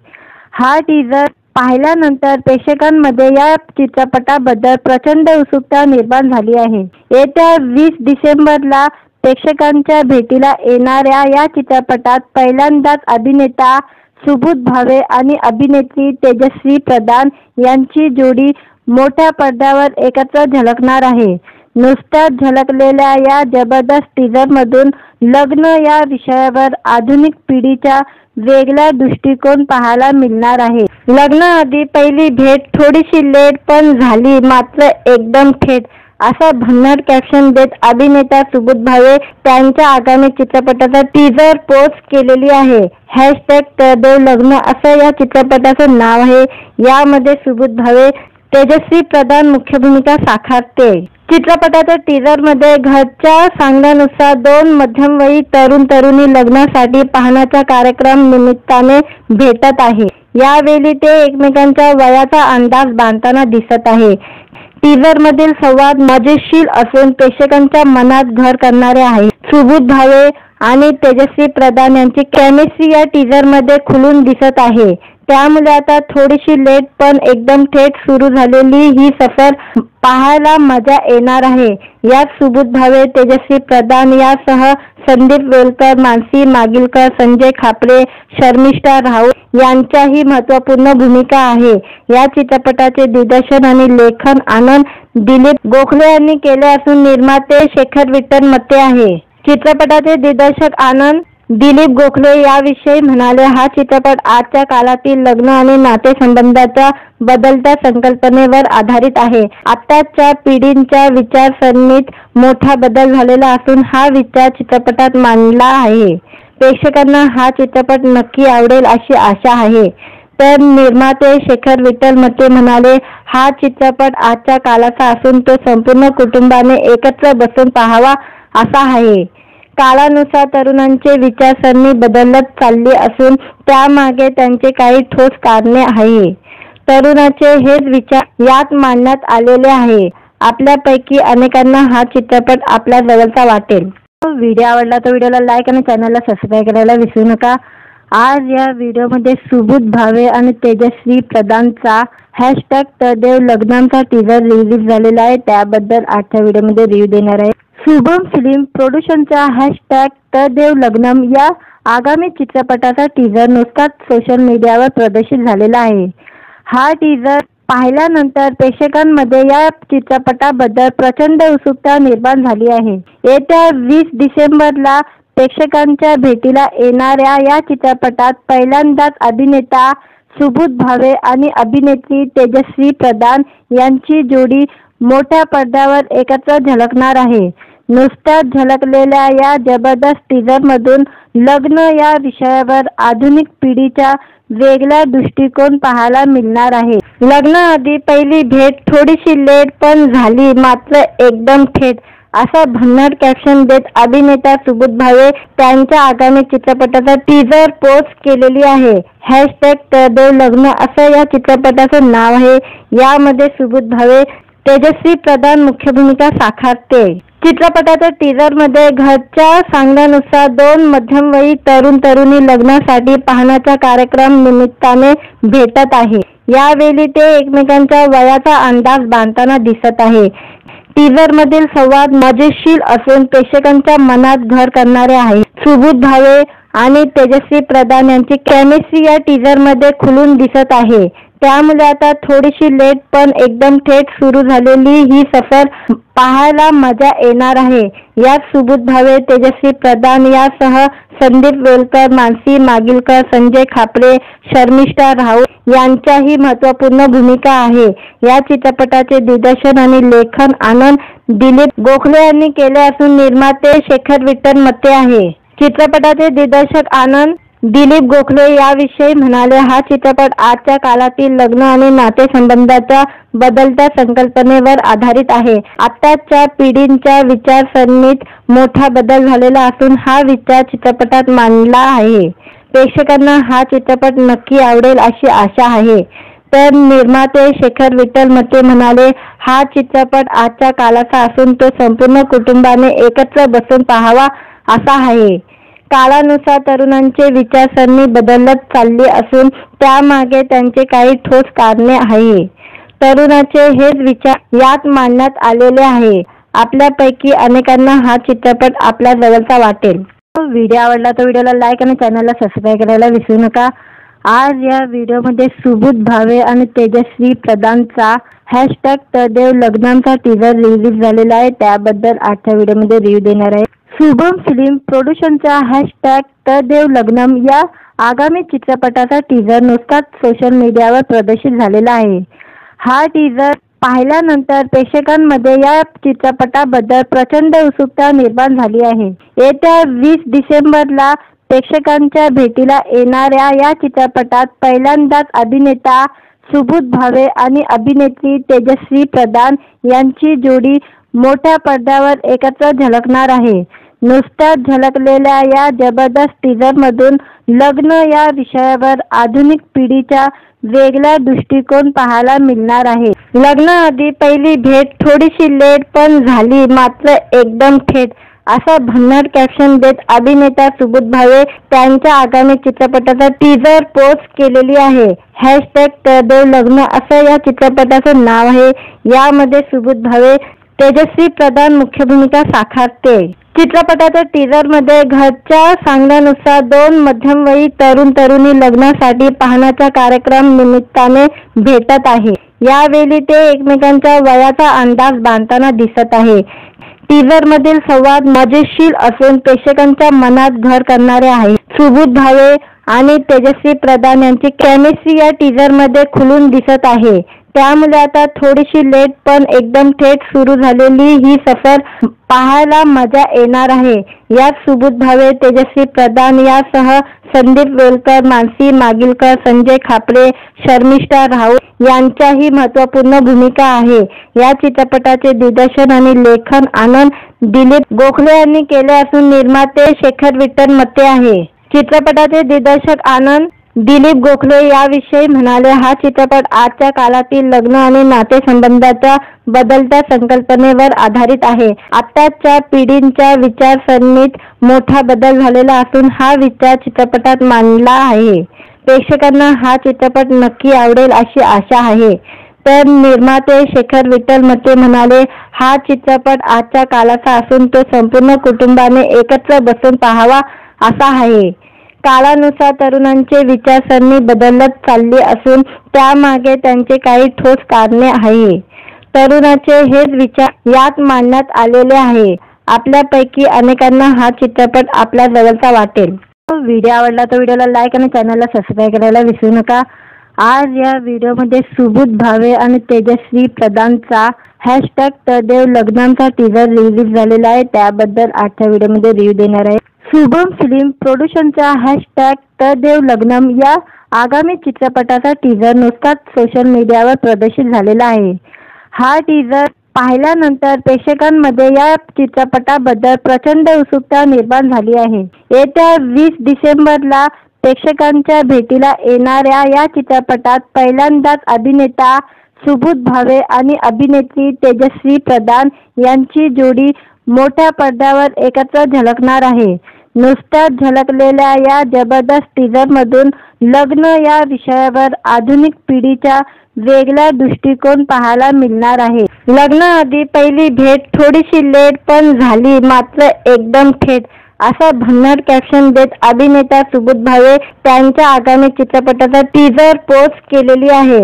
हा टीजर पाहिल्यानंतर प्रेक्षकांमध्ये या चित्रपटाबद्दल प्रचंड उत्सुकता निर्माण झाली आहे. येत्या 20 डिसेंबरला प्रेक्षकांच्या भेटीला येणाऱ्या या चित्रपटात पहिल्यांदाच अभिनेता सुबोध भावे आणि अभिनेत्री तेजस्वी प्रधान यांची जोडी मोठ्या पडद्यावर एकत्र झळकणार आहे. नुकत्याच झळकलेल्या या जबरदस्त टीजरमधून लग्न या विषयावर आधुनिक पिढीचा वेगळा दृष्टिकोन पाहायला मिळणार आहे. लग्नाआधी पहिली भेट थोडीशी लेट पण झाली मात्र एकदम थेट असं भन्नाट कॅप्शन देत अभिनेता सुबोध भावे त्यांच्या आगामी चित्रपटाचा टीजर पोस्ट केलेली आहे. #तदेव लग्न असं या चित्रपटाचं नाव आहे. यामध्ये सुबोध भावे, तेजस्वी प्रधान मुख्य भूमिका साकारते. चित्रपटाच्या टीजरमध्ये घरच्या सांगण्यानुसार 2 मध्यमवयीन तरुण-तरुणी लग्नासाठी पाहण्याच्या कार्यक्रम निमित्ताने भेटत आहे. यावेळी ते एकमेकांच्या वयाचा अंदाज बांधताना दिसत आहे. टीजरमधील संवाद मजेशीर असून प्रेक्षकांच्या मनात घर करणारे आहे. सुबोध भावे आणि तेजस्वी प्रधान यांची केमिस्ट्री या टीजरमध्ये खुलून दिसत आहे. त्यामुळे आता थोडीशी लेट पण एकदम थेट सुरू झालेली ही सफर पाहायला मजा येणार आहे. यात सुबोध भावे, तेजस्वी प्रधान यासह संदीप वेलकर, मानसी मागिलकर, संजय खापरे, शर्मिष्ठा राऊत यांच्याही महत्त्वपूर्ण भूमिका आहे. या चित्रपटाचे दिग्दर्शन आणि लेखन आनंद दिलीप गोखले यांनी केले असून निर्माते शेखर विठ्ठल मते आहे. चित्रपटाचे दिग्दर्शक आनंद दिलीप गोखले याविषयी म्हणाले, हा चित्रपट आजच्या काळातील लग्न आणि नातेसंबंधाच्या बदलत्या संकल्पनेवर आधारित आहे. आताच्या पिढींच्या विचारसरणीत मोठा बदल झालेला असून हा विचार चित्रपटात मांडला आहे. प्रेक्षकांना हा चित्रपट नक्की आवडेल अशी आशा आहे. तर निर्माते शेखर विठ्ठल मते म्हणाले, हा चित्रपट आजच्या काळाचा असून तो संपूर्ण कुटुंबाने एकत्र बसून पाहावा असा आहे. काळानुसार तरुणांचे विचारसरणी बदलत चालली असून त्यामागे त्यांचे काही ठोस कारणे आहे. तरुणाचे हेच विचार यात मांडण्यात आलेले आहे. आपल्यापैकी अनेकांना हा चित्रपट आपल्या जवळचा वाटेल. व्हिडिओ आवडला तर व्हिडिओला लाईक आणि चॅनलला सबस्क्राईब करायला विसरू नका. आज या व्हिडिओमध्ये सुबोध भावे आणि तेजस्वी प्रधानचा #तदेव लग्नांचा टीजर रिलीज झालेला आहे. त्याबद्दल आजच्या व्हिडिओमध्ये रिव्ह्यू देणार आहे. शुभम फिल्म प्रोडक्शनच्या #तदेव लग्नम या आगामी चित्रपटाचा टीजर नुकताच सोशल मीडियावर प्रदर्शित झालेला आहे. हा टीजर पाहिल्यानंतर प्रेक्षकांमध्ये या चित्रपटाबद्दल प्रचंड उत्सुकता निर्माण झाली आहे. येत्या 20 डिसेंबरला प्रेक्षकांच्या भेटीला येणाऱ्या या चित्रपटात पहिल्यांदाच अभिनेता सुबोध भावे आणि अभिनेत्री तेजस्वी प्रधान यांची जोडी मोठ्या पडद्यावर एकत्र झळकणार आहे. नुकत्याच झळकलेल्या या जबरदस्त टीजरमधून लग्न या विषयावर आधुनिक पिढीचा वेगळा दृष्टिकोन पाहायला मिळणार आहे. लग्नाआधी पहिली भेट थोडीशी लेट पण झाली मात्र एकदम थेट असा भन्नाट कॅप्शन देत अभिनेता सुबोध भावे त्यांच्या आगामी चित्रपटाचा टीजर पोस्ट केलेली आहे. #तरदेव लग्न असं या चित्रपटाचं नाव आहे. यामध्ये सुबोध भावे तेजस्वी प्रधान मुख्य भूमिका साकारते. चित्रपटाच्या टीजरमध्ये घरच्या सांगण्यानुसार 2 मध्यमवयी तरुण-तरुणी लग्नासाठी पाहण्याच्या कार्यक्रम निमित्ताने भेटत आहे. यावेळी ते एकमेकांच्या वयाचा अंदाज बांधताना दिसत आहे. टीजरमधील संवाद मजेशीर असून प्रेक्षकांच्या मनात घर करणारे आहे. सुबोध भावे आणि तेजस्वी प्रधान यांची केमिस्ट्री या टीजरमध्ये खुलून दिसत आहे. त्यामुळे आता थोडीशी लेट पण एकदम थेट सुरू झालेली ही सफर पाहायला मजा येणार आहे. यात सुबोध भावे, तेजस्वी प्रधान यासह संदीप वेलकर, मानसी मागिलकर, संजय खापरे, शर्मिष्ठा राऊत यांच्याही महत्त्वपूर्ण भूमिका आहे. या चित्रपटाचे दिग्दर्शन आणि लेखन आनंद दिलीप गोखले यांनी केले असून निर्माते शेखर विठ्ठल मते आहे. चित्रपटाचे दिग्दर्शक आनंद दिलीप गोखले याविषयी म्हणाले, हा चित्रपट आजच्या काळातील लग्न आणि नातेसंबंधाच्या बदलत्या संकल्पनेवर आधारित आहे. आताच्या पिढींच्या विचारसरणीत मोठा बदल झालेला असून हा विचार चित्रपटात मांडला आहे. प्रेक्षकांना हा चित्रपट नक्की आवडेल अशी आशा आहे. तर निर्माते शेखर विठ्ठल मते म्हणाले, हा चित्रपट आजच्या काळाचा असून तो संपूर्ण कुटुंबाने एकत्र बसून पाहावा असा आहे. काळानुसार तरुणांची विचारसरणी बदलत चालली असून त्यामागे त्यांचे काही ठोस कारणे आहे. तरुणाचे हेच विचार यात मांडण्यात आलेले आहे. आपल्यापैकी अनेकांना हा चित्रपट आपल्या जवळचा वाटेल. व्हिडिओ आवडला तर व्हिडिओला लाईक आणि चॅनलला सबस्क्राईब करायला विसरू नका. आज या व्हिडिओमध्ये सुबोध भावे आणि तेजस्वी प्रधानचा #तरदेव लग्नांचा टीजर रिलीज झालेला आहे. त्याबद्दल आजच्या व्हिडिओमध्ये रिव्ह्यू देणार आहे. शुभम फिल्म प्रोडक्शनच्या #तरदेव लग्नम या आगामी चित्रपटाचा टीजर नुकताच सोशल मीडियावर प्रदर्शित झालेला आहे. हा टीजर पाहिल्यानंतर प्रेक्षकांमध्ये या चित्रपटाबद्दल प्रचंड उत्सुकता निर्माण झाली आहे. येत्या 20 डिसेंबरला प्रेक्षकांच्या भेटीला येणाऱ्या या चित्रपटात पहिल्यांदाच अभिनेता सुबोध भावे आणि अभिनेत्री तेजस्वी प्रधान यांची जोडी मोठ्या पडद्यावर एकत्र झळकणार आहे. नुकत्याच झळकलेल्या या जबरदस्त टीजरमधून लग्न या विषयावर आधुनिक पिढीचा वेगळा दृष्टिकोन पाहायला मिळणार आहे. लग्नाआधी पहिली भेट थोडीशी लेट पण झाली मात्र एकदम थेट असा भन्नाट कॅप्शन देत अभिनेता सुबोध भावे त्यांच्या आगामी चित्रपटाचा टीजर पोस्ट केलेली आहे. #तरदेव लग्न असं या चित्रपटाचं नाव आहे. यामध्ये सुबोध भावे तेजस्वी प्रधान मुख्य भूमिका साकारते. चित्रपटाच्या टीजरमध्ये घरच्या सांगण्यानुसार 2 मध्यमवयी तरुण-तरुणी लग्नासाठी पाहण्याच्या कार्यक्रम निमित्ताने भेटत आहे. यावेळी ते एकमेकांच्या वयाचा अंदाज बांधताना दिसत आहे. टीजरमधील संवाद मजेशीर असून प्रेक्षकांच्या मनात घर करणारे आहे. सुबोध भावे आणि तेजस्वी प्रधान यांची केमिस्ट्री या टीजरमध्ये खुलून दिसत आहे. त्यामुळे आता थोडीशी लेट पण एकदम थेट सुरू झालेली ही सफर पाहायला मजा येणार आहे. यात सुबोध भावे, तेजस्वी प्रधान यासह संदीप वेलकर, मानसी मागिलकर, संजय खापरे, शर्मिष्ठा राऊत यांच्याही महत्त्वपूर्ण भूमिका आहे. या चित्रपटाचे दिग्दर्शन आणि लेखन आनंद दिलीप गोखले यांनी केले असून निर्माते शेखर विठ्ठल मते आहे. चित्रपटाचे दिग्दर्शक आनंद दिलीप गोखले याविषयी म्हणाले, हा चित्रपट आजच्या काळातील लग्न आणि नातेसंबंधाच्या बदलत्या संकल्पनेवर आधारित आहे. आताच्या पिढींच्या विचारसरणीत मोठा बदल झालेला असून हा विचार चित्रपटात मांडला आहे. प्रेक्षकांना हा चित्रपट नक्की आवडेल अशी आशा आहे. तर निर्माते शेखर विठ्ठल मते म्हणाले, हा चित्रपट आजच्या काळाचा असून तो संपूर्ण कुटुंबाने एकत्र बसून पाहावा असा आहे. काळानुसार तरुणांची विचारसरणी बदलत चालली असून त्यामागे त्यांचे काही ठोस कारणे आहे. तरुणाचे हेच विचार यात मांडण्यात आलेले आहे. आपल्यापैकी अनेकांना हा चित्रपट आपल्या जवळचा वाटेल. व्हिडिओ आवडला तर व्हिडिओला लाईक आणि चॅनलला सबस्क्राईब करायला विसरू नका. आज या व्हिडिओमध्ये सुबोध भावे आणि तेजस्वी प्रधानचा #तरदेव लग्नांचा टीजर रिलीज झालेला आहे. त्याबद्दल आजच्या व्हिडिओमध्ये रिव्ह्यू देणार आहे. शुभम फिल्म प्रोडक्शनच्या #तरदेव लग्नम या आगामी चित्रपटाचा टीजर नुकताच सोशल मीडियावर प्रदर्शित झालेला आहे. हा टीजर पाहिल्यानंतर प्रेक्षकांमध्ये या चित्रपटाबद्दल प्रचंड उत्सुकता निर्माण झाली आहे. येत्या 20 डिसेंबरला प्रेक्षकांच्या भेटीला येणाऱ्या या चित्रपटात पहिल्यांदाच अभिनेता सुबोध भावे आणि अभिनेत्री तेजस्वी प्रधान यांची जोडी मोठ्या पडद्यावर एकत्र झळकणार आहे. नुकत्याच झळकलेल्या या जबरदस्त टीझरमधून लग्न या विषयावर आधुनिक पिढीच्या वेगळा दृष्टिकोन पाहायला मिळणार आहे. लग्नाआधी पहिली भेट थोडीशी लेट पण झाली मात्र एकदम थेट, असा भन्नाट कॅप्शन देत अभिनेता सुबोध भावे त्यांच्या आगामी चित्रपटाचा टीझर पोस्ट केलेली आहे.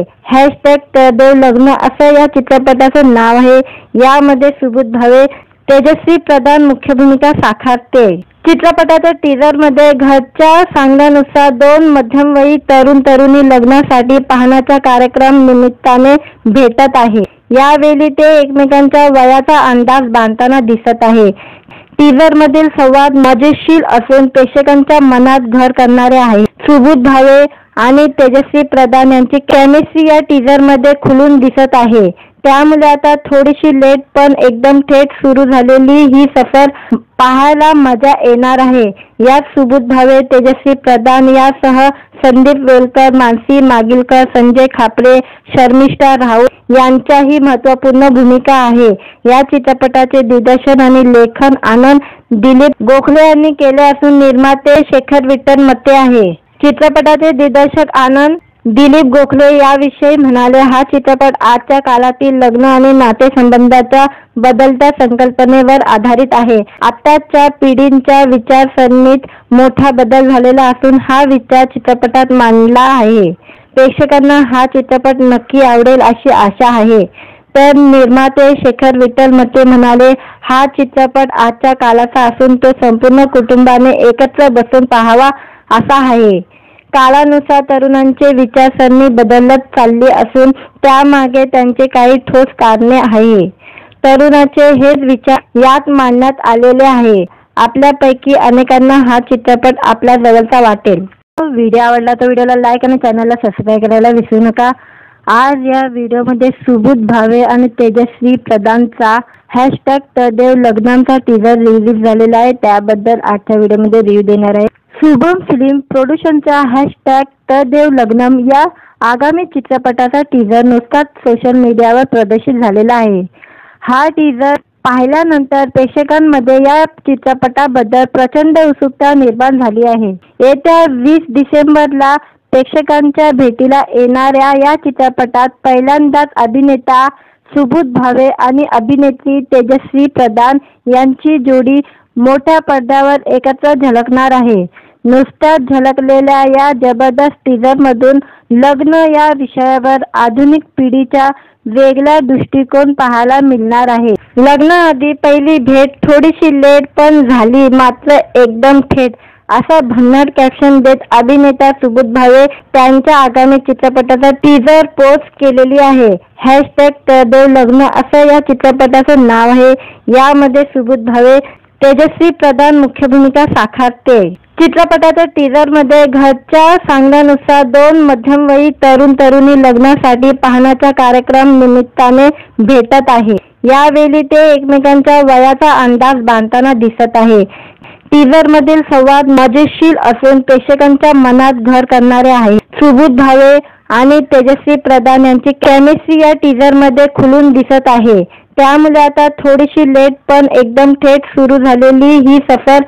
#तळदेव लग्न असं या चित्रपटाचं नाव आहे. यामध्ये सुबोध भावे, तेजस्वी प्रधान मुख्य भूमिका साकारते. चित्रपटाच्या टीझरमध्ये घरच्या सांगण्यानुसार 2 मध्यमवयीन तरुण-तरुणी लग्नासाठी पाहण्याच्या कार्यक्रम निमित्ताने भेटत आहे. यावेळी ते एकमेकांच्या वयाचा अंदाज बांधताना दिसत आहे. टीझरमधील संवाद मजेशीर असून प्रेक्षकांच्या मनात घर करणारे आहे. सुबोध भावे आणि तेजस्वी प्रधान यांची केमिस्ट्री या टीझरमध्ये खुलून दिसत आहे. त्यामुळे आता थोडीशी लेट पण एकदम थेट सुरू झालेली ही सफर पाहायला मजा येणार आहे. यात सुबोध भावे, तेजस्वी प्रधान यासह संदीप वेलकर, मानसी मागिलकर, संजय खापरे, शर्मिष्ठा राऊत यांच्याही महत्त्वपूर्ण भूमिका आहे. या चित्रपटाचे दिग्दर्शन आणि लेखन आनंद दिलीप गोखले यांनी केले असून निर्माते शेखर विठ्ठल मते आहे. चित्रपटाचे दिग्दर्शक आनंद दिलीप गोखले याविषयी म्हणाले, हा चित्रपट आजच्या काळातील लग्न आणि नातेसंबंधाच्या बदलत्या संकल्पनेवर आधारित आहे. आताच्या पिढींच्या विचारसरणीत मोठा बदल झालेला असून हा विचार चित्रपटात मांडला आहे. प्रेक्षकांना हा चित्रपट नक्की आवडेल अशी आशा आहे. तर निर्माते शेखर विठ्ठल मते म्हणाले, हा चित्रपट आजच्या काळाचा असून तो संपूर्ण कुटुंबाने एकत्र बसून पाहावा असा आहे. काळानुसार तरुणांचे विचारसरणी बदलत चालली असून त्यामागे त्यांचे काही ठोस कारणे आहे. तरुणाचे हेच विचार यात मांडण्यात आलेले आहे. आपल्यापैकी अनेकांना हा चित्रपट आपल्या जवळचा वाटेल. व्हिडिओ आवडला तर व्हिडिओला लाईक आणि चॅनलला सबस्क्राईब करायला विसरू नका. आज या व्हिडिओमध्ये सुबोध भावे आणि तेजस्वी प्रधानचा #तळदेव लग्नांचा टीझर रिलीज झालेला आहे. त्याबद्दल आजच्या व्हिडिओमध्ये रिव्ह्यू देणार आहे. शुभम फिल्म प्रोडक्शनचा #तळदेव लग्नम या आगामी चित्रपटाचा टीझर नुकताच सोशल मीडियावर प्रदर्शित झालेला आहे. हा टीझर पाहिल्यानंतर प्रेक्षकांमध्ये या चित्रपटाबद्दल प्रचंड उत्सुकता निर्माण झाली आहे. येत्या 20 डिसेंबरला प्रेक्षकांच्या भेटीला येणाऱ्या या चित्रपटात पहिल्यांदाच अभिनेता सुबोध भावे आणि अभिनेत्री तेजस्वी प्रधान यांची जोडी मोठ्या पडद्यावर एकत्र झळकणार आहे. नुकत्याच झळकलेल्या या जबरदस्त टीझरमधून लग्न या विषयावर आधुनिक पिढीच्या वेगळा दृष्टिकोन पाहायला मिळणार आहे. लग्नाआधी पहिली भेट थोडीशी लेट पण झाली मात्र एकदम थेट, असा भन्नाट कॅप्शन देत अभिनेता सुबोध भावे त्यांच्या आगामी चित्रपटाचा टीझर पोस्ट केलेली आहे. #तळदेव लग्न असं या चित्रपटाचं नाव आहे. यामध्ये सुबोध भावे, तेजस्वी प्रधान मुख्य भूमिका साकारते. चित्रपटाच्या टीझरमध्ये घरच्या सांगण्यानुसार 2 मध्यमवयीन तरुण-तरुणी लग्नासाठी पाहण्याच्या कार्यक्रम निमित्ताने भेटत आहे. यावेळी ते एकमेकांच्या वयाचा अंदाज बांधताना दिसत आहे. टीझरमधील संवाद मजेशीर असून प्रेक्षकांच्या मनात घर करणारे आहे. सुबोध भावे आणि तेजस्वी प्रधान यांची केमिस्ट्री या टीझरमध्ये खुलून दिसत आहे. त्यामुळे आता थोडीशी लेट पण एकदम थेट सुरू झालेली ही सफर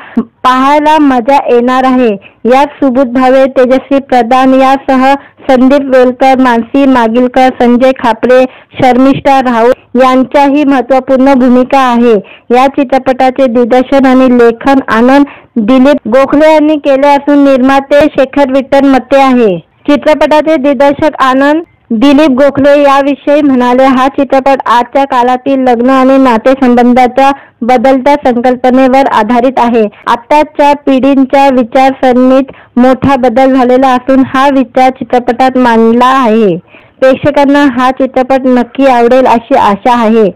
पाहायला मजा येणार आहे. यात सुबोध भावे, तेजस्वी प्रधान यासह संदीप वेलकर, मानसी मागिलकर, संजय खापरे, शर्मिष्ठा राऊत यांच्याही महत्त्वपूर्ण भूमिका आहे. या चित्रपटाचे दिग्दर्शन आणि लेखन आनंद दिलीप गोखले यांनी केले असून निर्माते शेखर विठ्ठल मते आहे. चित्रपटाचे दिग्दर्शक आनंद दिलीप गोखले याविषयी म्हणाले, हा चित्रपट आजच्या काळातील लग्न आणि नातेसंबंधाच्या बदलत्या संकल्पनेवर आधारित आहे. आताच्या पिढींच्या विचारसरणीत मोठा बदल झालेला असून हा विचार चित्रपटात मांडला आहे. प्रेक्षकांना हा चित्रपट नक्की आवडेल अशी आशा आहे.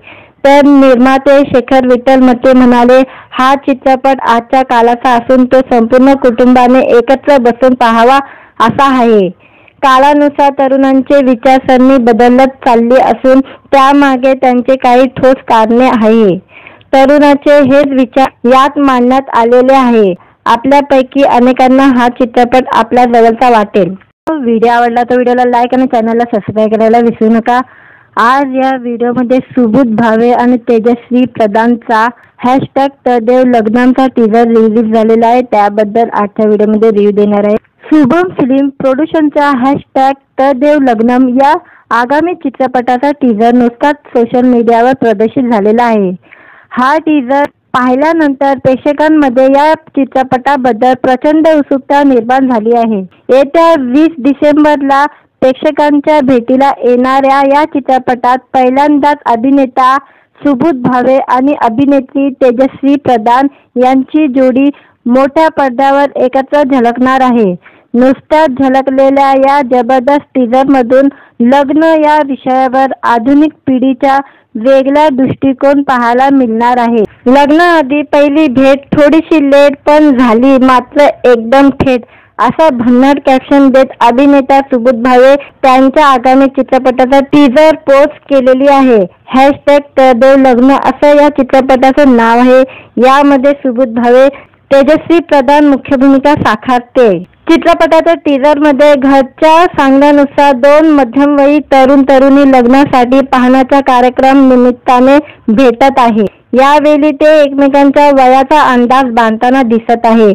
तर निर्माते शेखर विठ्ठल मते म्हणाले, हा चित्रपट आजच्या काळाचा असून तो संपूर्ण कुटुंबाने एकत्र बसून पाहावा असा आहे. काळानुसार तरुणांचे विचारसरणी बदलत चालली असून त्यामागे त्यांचे काही ठोस कारणे आहे. तरुणाचे हेच विचार यात मांडण्यात आलेले आहे. आपल्यापैकी अनेकांना हा चित्रपट आपल्या जवळचा वाटेल. व्हिडिओ आवडला तर व्हिडिओला लाईक आणि चॅनलला सबस्क्राईब करायला विसरू नका. आज या व्हिडिओमध्ये सुबोध भावे आणि तेजस्वी प्रधानचा #तदेव लग्नांचा टीजर रिलीज झालेला आहे. त्याबद्दल आजच्या व्हिडिओमध्ये रिव्ह्यू देणार आहे. शुभम फिल्म प्रोडक्शनचा #तदेव लग्नम या आगामी चित्रपटाचा टीजर नुकताच सोशल मीडियावर प्रदर्शित झालेला आहे. हा टीजर पाहिल्यानंतर प्रेक्षकांमध्ये या चित्रपटाबद्दल प्रचंड उत्सुकता निर्माण झाली आहे. येत्या 20 डिसेंबरला प्रेक्षकांच्या भेटीला येणाऱ्या या चित्रपटात पहिल्यांदाच अभिनेता सुबोध भावे आणि अभिनेत्री तेजस्वी प्रधान यांची जोडी मोठ्या पडद्यावर एकत्र झळकणार आहे. नुकत्याच झळकलेल्या या जबरदस्त टीजरमधून लग्न या विषयावर आधुनिक पिढीचा वेगळा दृष्टिकोन पाहायला मिळणार आहे. लग्नाआधी पहिली भेट थोडीशी लेट पण झाली मात्र एकदम थेट, असा भन्नाट कॅप्शन देत अभिनेता सुबोध भावे त्यांच्या आगामी चित्रपटाचा टीजर पोस्ट केलेली आहे. #तदेव लग्न असं या चित्रपटाचं नाव आहे. यामध्ये सुबोध भावे, तेजस्वी प्रधान मुख्य भूमिका साकारते. चित्रपटाच्या टीजरमध्ये घरच्या सांगण्यानुसार 2 मध्यमवयीन तरुण-तरुणी लग्नासाठी पाहण्याच्या कार्यक्रम निमित्ताने भेटत आहे. यावेळी ते एकमेकांच्या वयाचा अंदाज बांधताना दिसत आहे.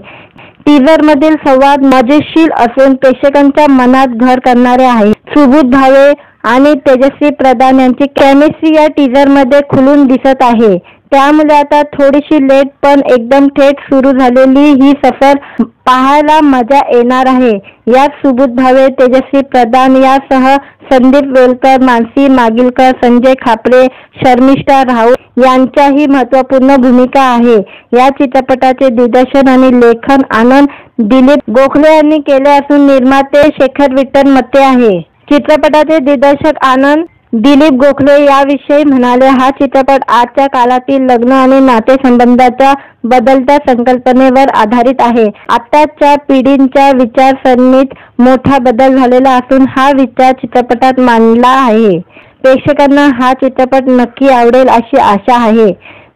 टीजरमधील संवाद मजेशीर असून प्रेक्षकांच्या मनात घर करणारे आहे. सुबोध भावे आणि तेजस्वी प्रधान यांची केमिस्ट्री या टीजरमध्ये खुलून दिसत आहे. त्यामुळे आता थोडीशी लेट पण एकदम थेट सुरू झालेली ही सफर पाहायला मजा येणार आहे. यात सुबोध भावे, तेजस्वी प्रधान यासह संदीप वेलकर, मानसी मागिलकर, संजय खापरे, शर्मिष्ठा राऊत यांच्याही महत्त्वपूर्ण भूमिका आहे. या चित्रपटाचे दिग्दर्शन आणि लेखन आनंद दिलीप गोखले यांनी केले असून निर्माते शेखर विठ्ठल मते आहे. चित्रपटाचे दिग्दर्शक आनंद दिलीप गोखले याविषयी म्हणाले, हा चित्रपट आजच्या काळातील लग्न आणि नातेसंबंधाच्या बदलत्या संकल्पनेवर आधारित आहे. आताच्या पिढींच्या विचारसरणीत मोठा बदल झालेला असून हा विचार चित्रपटात मांडला आहे. प्रेक्षकांना हा चित्रपट नक्की आवडेल अशी आशा आहे.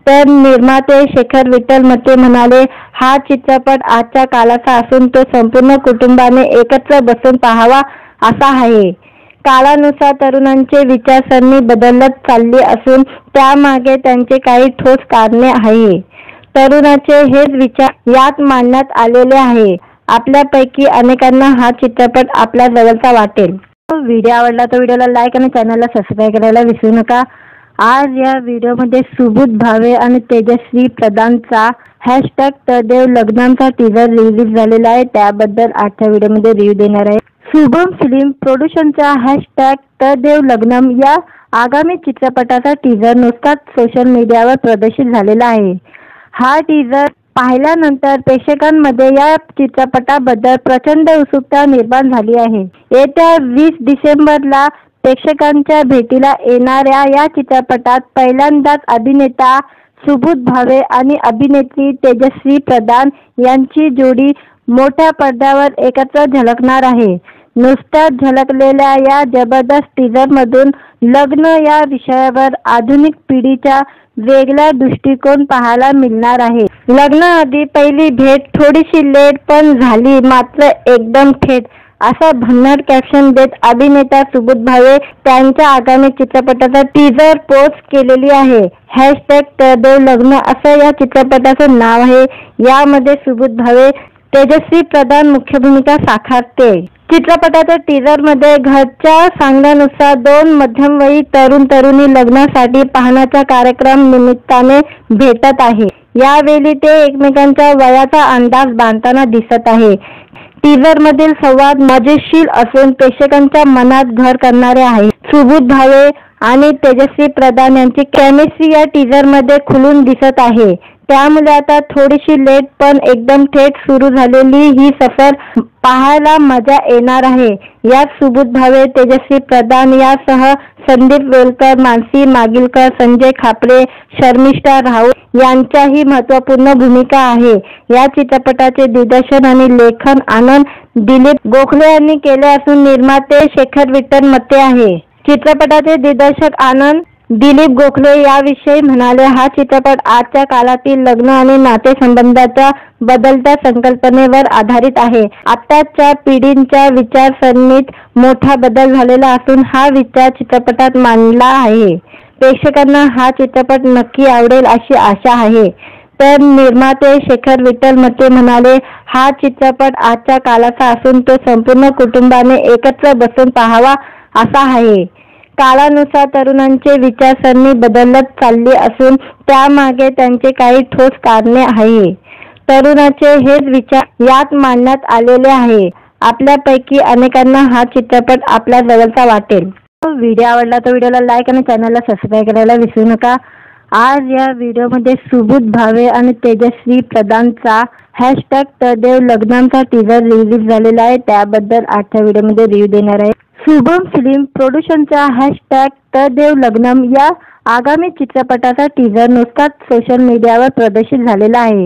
तर निर्माते शेखर विठ्ठल मते म्हणाले, हा चित्रपट आजच्या काळाचा असून तो संपूर्ण कुटुंबाने एकत्र बसून पाहावा असा आहे. काळानुसार तरुणांचे विचारसरणी बदलत चालली असून त्यामागे त्यांचे काही ठोस कारणे आहे. तरुणाचे हेच विचार यात मांडण्यात आलेले आहे. आपल्यापैकी अनेकांना हा चित्रपट आपल्या जवळचा वाटेल. व्हिडिओ आवडला तर व्हिडिओला लाईक आणि चॅनलला सबस्क्राईब करायला विसरू नका. आज या व्हिडिओमध्ये सुबोध भावे आणि तेजस्वी प्रधानचा #तदेव लग्नांचा टीजर रिलीज झालेला आहे. त्याबद्दल आजच्या व्हिडिओमध्ये रिव्ह्यू देणार आहे. शुभम फिल्म प्रोडक्शनचा #तदेव लग्नम या आगामी चित्रपटाचा टीजर नुकताच सोशल मीडियावर प्रदर्शित झालेला आहे. हा टीजर पाहिल्यानंतर प्रेक्षकांमध्ये या चित्रपटाबद्दल प्रचंड उत्सुकता निर्माण झाली आहे. येत्या 20 डिसेंबरला प्रेक्षकांच्या भेटीला येणाऱ्या या चित्रपटात पहिल्यांदाच अभिनेता सुबोध भावे आणि अभिनेत्री तेजस्वी प्रधान यांची जोडी मोठ्या पडद्यावर एकत्र झळकणार आहे. नुकत्याच झळकलेल्या या जबरदस्त टीजरमधून लग्न या विषयावर आधुनिक पिढीचा वेगळा दृष्टिकोन पाहायला मिळणार आहे. लग्नाआधी पहिली भेट थोडीशी लेट पण झाली मात्र एकदम थेट, असा भन्नाट कॅप्शन देत अभिनेता सुबोध भावे त्यांच्या आगामी चित्रपटाचा टीजर पोस्ट केलेली आहे. #तदेव लग्न असं या चित्रपटाचं नाव आहे. यामध्ये सुबोध भावे, तेजस्वी प्रधान मुख्य भूमिका साकारते. चित्रपटाच्या टीजरमध्ये घरच्या सांगण्यानुसार 2 मध्यमवयीन तरुण-तरुणी लग्नासाठी पाहण्याच्या कार्यक्रम निमित्ताने भेटत आहे. यावेळी ते एकमेकांच्या वयाचा अंदाज बांधताना दिसत आहे. टीजरमधील संवाद मजेशीर असून प्रेक्षकांच्या मनात घर करणारे आहे. सुबोध भावे आणि तेजस्वी प्रधान यांची केमिस्ट्री या टीजरमध्ये खुलून दिसत आहे. त्यामुळे आता थोडीशी लेट पण एकदम थेट सुरू झालेली ही सफर पाहायला मजा येणार आहे। यात सुबोध भावे, तेजस्वी प्रधान यासह संदीप वेलकर, मानसी मागिलकर, संजय खापरे, शर्मिष्ठा राऊत यांच्याही महत्त्वपूर्ण भूमिका आहे। या चित्रपटाचे दिग्दर्शन आणि लेखन आनंद दिलीप गोखले यांनी केले असून निर्माते शेखर विठ्ठल मते आहे। चित्रपटाचे दिग्दर्शक आनंद दिलीप गोखले याविषयी म्हणाले, हा चित्रपट आजच्या काळातील लग्न आणि नातेसंबंधाच्या बदलत्या संकल्पनेवर आधारित आहे। आताच्या पिढींच्या विचारसरणीत मोठा बदल झालेला असून हा विचार चित्रपटात मांडला आहे। प्रेक्षकांना हा चित्रपट नक्की आवडेल अशी आशा आहे। तर निर्माते शेखर विठ्ठल मते म्हणाले, हा चित्रपट आजच्या काळाचा असून तो संपूर्ण कुटुंबाने एकत्र बसून पाहावा असा आहे। काळानुसार तरुणांचे विचारसरणी बदलत चालली असून त्यामागे त्यांचे काही ठोस कारणे आहे। तरुणाचे हेच विचार यात मांडण्यात आलेले आहे। आपल्यापैकी अनेकांना हा चित्रपट आपल्या जवळचा वाटेल। व्हिडिओ आवडला तर व्हिडिओला लाईक आणि चॅनलला सबस्क्राईब करायला विसरू नका। आज या व्हिडिओमध्ये सुबोध भावे आणि तेजस्वी प्रधानचा #तदेव लग्नांचा टीजर रिलीज झालेला आहे। त्याबद्दल आजच्या व्हिडिओमध्ये रिव्ह्यू देणार आहे। शुभम फिल्म प्रोडक्शनचा #तदेव लग्नम या आगामी चित्रपटाचा टीजर नुकताच सोशल मीडियावर प्रदर्शित झालेला आहे।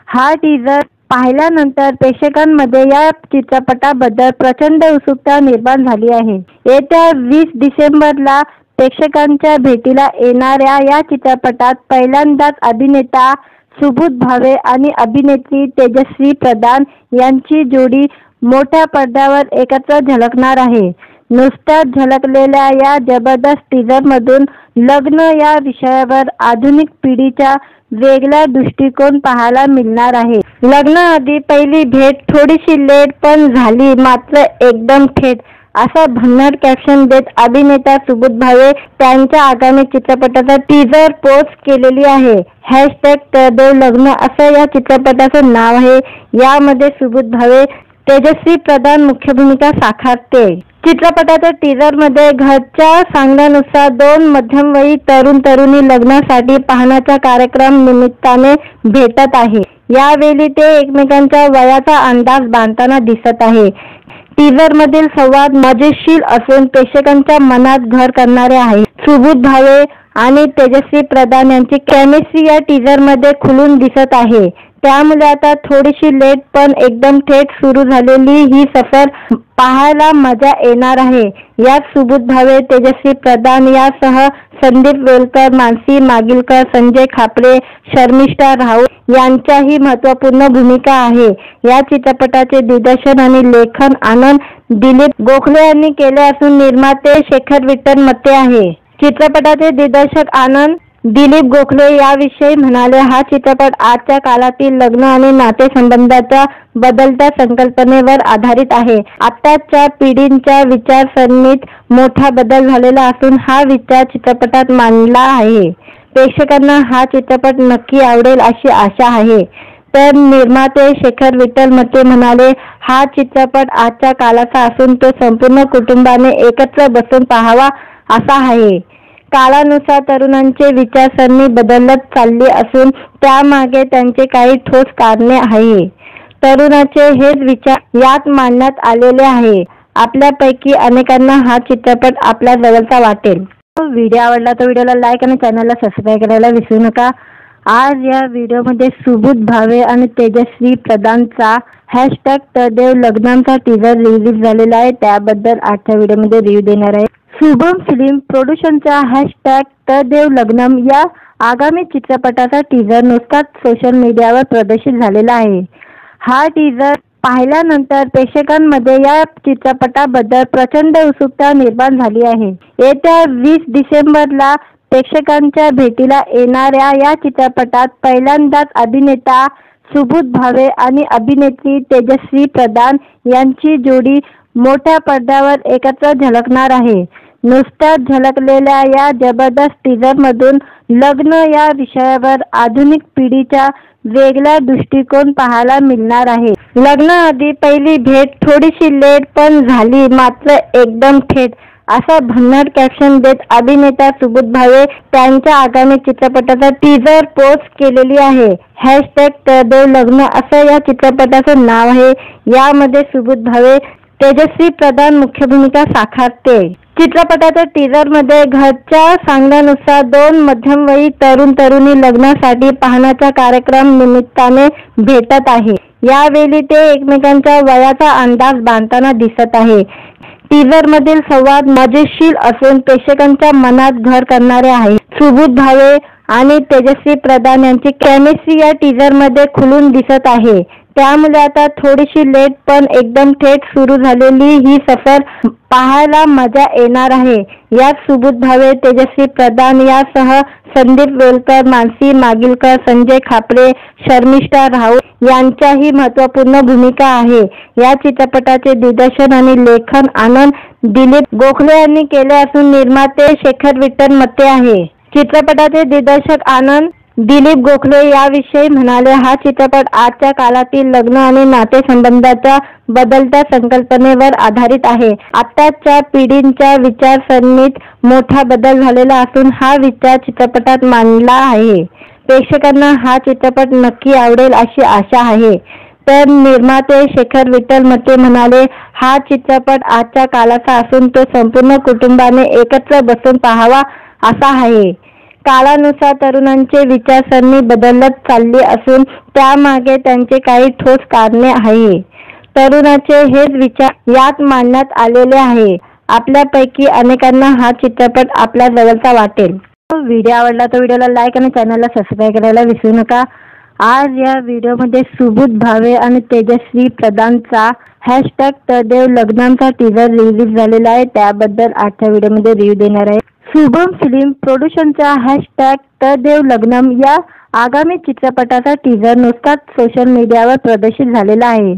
हा टीजर पाहिल्यानंतर प्रेक्षकांमध्ये या चित्रपटाबद्दल प्रचंड उत्सुकता निर्माण झाली आहे। येत्या 20 डिसेंबरला प्रेक्षकांच्या भेटीला येणाऱ्या या चित्रपटात पहिल्यांदाच अभिनेता सुबोध भावे आणि अभिनेत्री तेजस्वी प्रधान यांची जोडी मोठ्या पडद्यावर एकत्र झळकणार आहे। नुकत्याच झळकलेल्या या जबरदस्त टीजरमधून लग्न या विषयावर आधुनिक पिढीचा वेगळा दृष्टिकोन पाहायला मिळणार आहे। लग्नाआधी पहिली भेट थोडीशी लेट पण झाली मात्र एकदम थेट असं भन्नाट कॅप्शन देत अभिनेता सुबोध भावे त्यांच्या आगामी चित्रपटाचा टीजर पोस्ट केलेली आहे। #तदेव लग्न असं या चित्रपटाचं नाव आहे। यामध्ये सुबोध भावे, तेजस्वी प्रधान मुख्य भूमिका साकारते। चित्रपटाच्या टीजरमध्ये घरच्या सांगण्यानुसार 2 मध्यमवयीन तरुण-तरुणी लग्नासाठी पाहण्याच्या कार्यक्रम निमित्ताने भेटत आहे। यावेळी ते एकमेकांच्या वयाचा अंदाज बांधताना दिसत आहे। टीजरमधील संवाद मजेशीर असून प्रेक्षकांच्या मनात घर करणारे आहे। सुबोध भावे आणि तेजस्वी प्रधान यांची केमिस्ट्री या टीजरमध्ये खुलून दिसत आहे। त्यामुळे आता थोडीशी लेट पण एकदम थेट सुरू झालेली ही सफर पाहायला मजा येणार आहे। यात सुबोध भावे, तेजस्वी प्रधान यासह संदीप वेलकर, मानसी मागिलकर, संजय खापरे, शर्मिष्ठा राऊत यांच्याही महत्त्वपूर्ण भूमिका आहे। या चित्रपटाचे दिग्दर्शन आणि लेखन आनंद दिलीप गोखले यांनी केले असून निर्माते शेखर विठ्ठल मते आहे। चित्रपटाचे दिग्दर्शक आनंद दिलीप गोखले याविषयी म्हणाले, हा चित्रपट आजच्या काळातील लग्न आणि नातेसंबंधाच्या बदलत्या संकल्पनेवर आधारित आहे। आताच्या पिढींच्या विचारसरणीत मोठा बदल झालेला असून हा विचार चित्रपटात मांडला आहे। प्रेक्षकांना हा चित्रपट नक्की आवडेल अशी आशा आहे। तर निर्माते शेखर विठ्ठल मते म्हणाले, हा चित्रपट आजच्या काळाचा असून तो संपूर्ण कुटुंबाने एकत्र बसून पाहावा असा आहे। काळानुसार तरुणांचे विचारसरणी बदलत चालली असून त्यामागे त्यांचे काही ठोस कारणे आहे। तरुणाचे हेच विचार यात मांडण्यात आलेले आहे। आपल्यापैकी अनेकांना हा चित्रपट आपल्या जवळचा वाटेल। व्हिडिओ आवडला तर व्हिडिओला लाईक आणि चॅनलला सबस्क्राईब करायला विसरू नका। आज या व्हिडिओमध्ये सुबोध भावे आणि तेजस्वी प्रधानचा #तदेव लग्नांचा टीजर रिलीज झालेला आहे। त्याबद्दल आजच्या व्हिडिओमध्ये रिव्ह्यू देणार आहे। शुभम फिल्म प्रोडक्शनचा #तदेव लग्नम या आगामी चित्रपटाचा टीजर नुकताच सोशल मीडियावर प्रदर्शित झालेला आहे। हा टीजर पाहिल्यानंतर प्रेक्षकांमध्ये या चित्रपटाबद्दल प्रचंड उत्सुकता निर्माण झाली आहे। येत्या 20 डिसेंबरला प्रेक्षकांच्या भेटीला येणाऱ्या या चित्रपटात पहिल्यांदाच अभिनेता सुबोध भावे आणि अभिनेत्री तेजस्वी प्रधान यांची जोडी मोठ्या पडद्यावर एकत्र झळकणार आहे। नुकत्याच झळकलेल्या या जबरदस्त टीजरमधून लग्न या विषयावर आधुनिक पिढीचा वेगळा दृष्टिकोन पाहायला मिळणार आहे। लग्नाआधी पहिली भेट थोडीशी लेट पण झाली मात्र एकदम थेट असा भन्नाट कॅप्शन देत अभिनेता सुबोध भावे त्यांच्या आगामी चित्रपटाचा टीजर पोस्ट केलेली आहे. #तळदेव लग्न असं या चित्रपटाचं नाव आहे. यामध्ये सुबोध भावे तेजस्वी प्रधान मुख्य भूमिका साकारते. चित्रपटाच्या टीजर मध्ये घरच्या सांगण्यानुसार 2 मध्यमवयी तरुण तरुणी लग्नासाठी पाहण्याच्या कार्यक्रम निमित्ताने भेटत आहे. यावेळी ते एकमेकांच्या वयाचा अंदाज बांधताना दिसत आहे. टीजर मधील संवाद मजेशीर असून प्रेक्षकांच्या मनात घर करणारे आहे. सुबोध भावे आणि तेजस्वी प्रधान यांची केमिस्ट्री या टीजर मध्ये खुलून दिसत आहे. त्यामुळे आता थोडीशी लेट पण एकदम थेट सुरू झालेली ही सफर पाहायला मजा येणार आहे. यात सुबोध भावे, तेजस्वी प्रधान यासह संदीप वेलकर, मानसी मागिलकर, संजय खापरे, शर्मिष्ठा राऊत यांच्याही महत्त्वपूर्ण भूमिका आहे. या चित्रपटाचे दिग्दर्शन आणि लेखन आनंद दिलीप गोखले यांनी केले असून निर्माते शेखर विठ्ठल मते आहे. चित्रपटाचे दिग्दर्शक आनंद दिलीप गोखले याविषयी म्हणाले, हा चित्रपट आजच्या काळातील लग्न आणि नातेसंबंधाच्या बदलत्या संकल्पनेवर आधारित आहे. आताच्या पिढींच्या विचारसरणीत मोठा बदल झालेला असून हा विचार चित्रपटात मांडला आहे. प्रेक्षकांना हा चित्रपट नक्की आवडेल अशी आशा आहे. तर निर्माते शेखर विठ्ठल मते म्हणाले, हा चित्रपट आजच्या काळाचा असून तो संपूर्ण कुटुंबाने एकत्र बसून पाहावा असा आहे. काळानुसार तरुणांचे विचारसरणी बदलत चालली असून त्यामागे त्यांचे काही ठोस कारणे आहे. तरुणाचे हेच विचार यात मांडण्यात आलेले आहे. आपल्यापैकी अनेकांना हा चित्रपट आपल्या जवळचा वाटेल. व्हिडिओ आवडला तर व्हिडिओला लाईक आणि चॅनलला सबस्क्राईब करायला विसरू नका. आज या व्हिडिओमध्ये सुबोध भावे आणि तेजस्वी प्रधानचा #तळदेव लग्नांचा टीजर रिलीज झालेला आहे. त्याबद्दल आजच्या व्हिडिओमध्ये रिव्ह्यू देणार आहे. शुभम फिल्म प्रोडक्शनच्या #तळदेव लग्नम या आगामी चित्रपटाचा टीजर नुकताच सोशल मीडियावर प्रदर्शित झालेला आहे.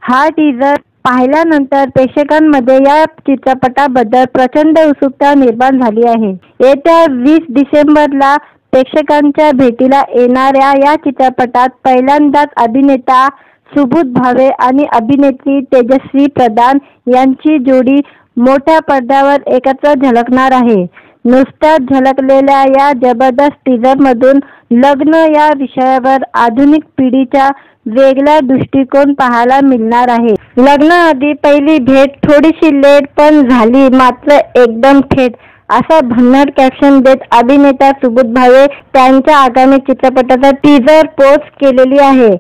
हा टीजर पाहिल्यानंतर प्रेक्षकांमध्ये या चित्रपटाबद्दल प्रचंड उत्सुकता निर्माण झाली आहे. येत्या 20 डिसेंबरला प्रेक्षकांच्या भेटीला येणाऱ्या या चित्रपटात पहिल्यांदाच अभिनेता सुबोध भावे आणि अभिनेत्री तेजस्वी प्रधान यांची जोडी मोठ्या पडद्यावर एकत्र झळकणार आहे. नुकत्याच झळकलेल्या या जबरदस्त टीजरमधून लग्न या विषयावर आधुनिक पिढीच्या वेगळा दृष्टिकोन पाहायला मिळणार आहे. लग्नाआधी पहिली भेट थोडीशी लेट पण झाली मात्र एकदम थेट असा भन्नाट कॅप्शन देत अभिनेता सुबोध भावे त्यांच्या आगामी चित्रपटाचा टीजर पोस्ट केलेली आहे.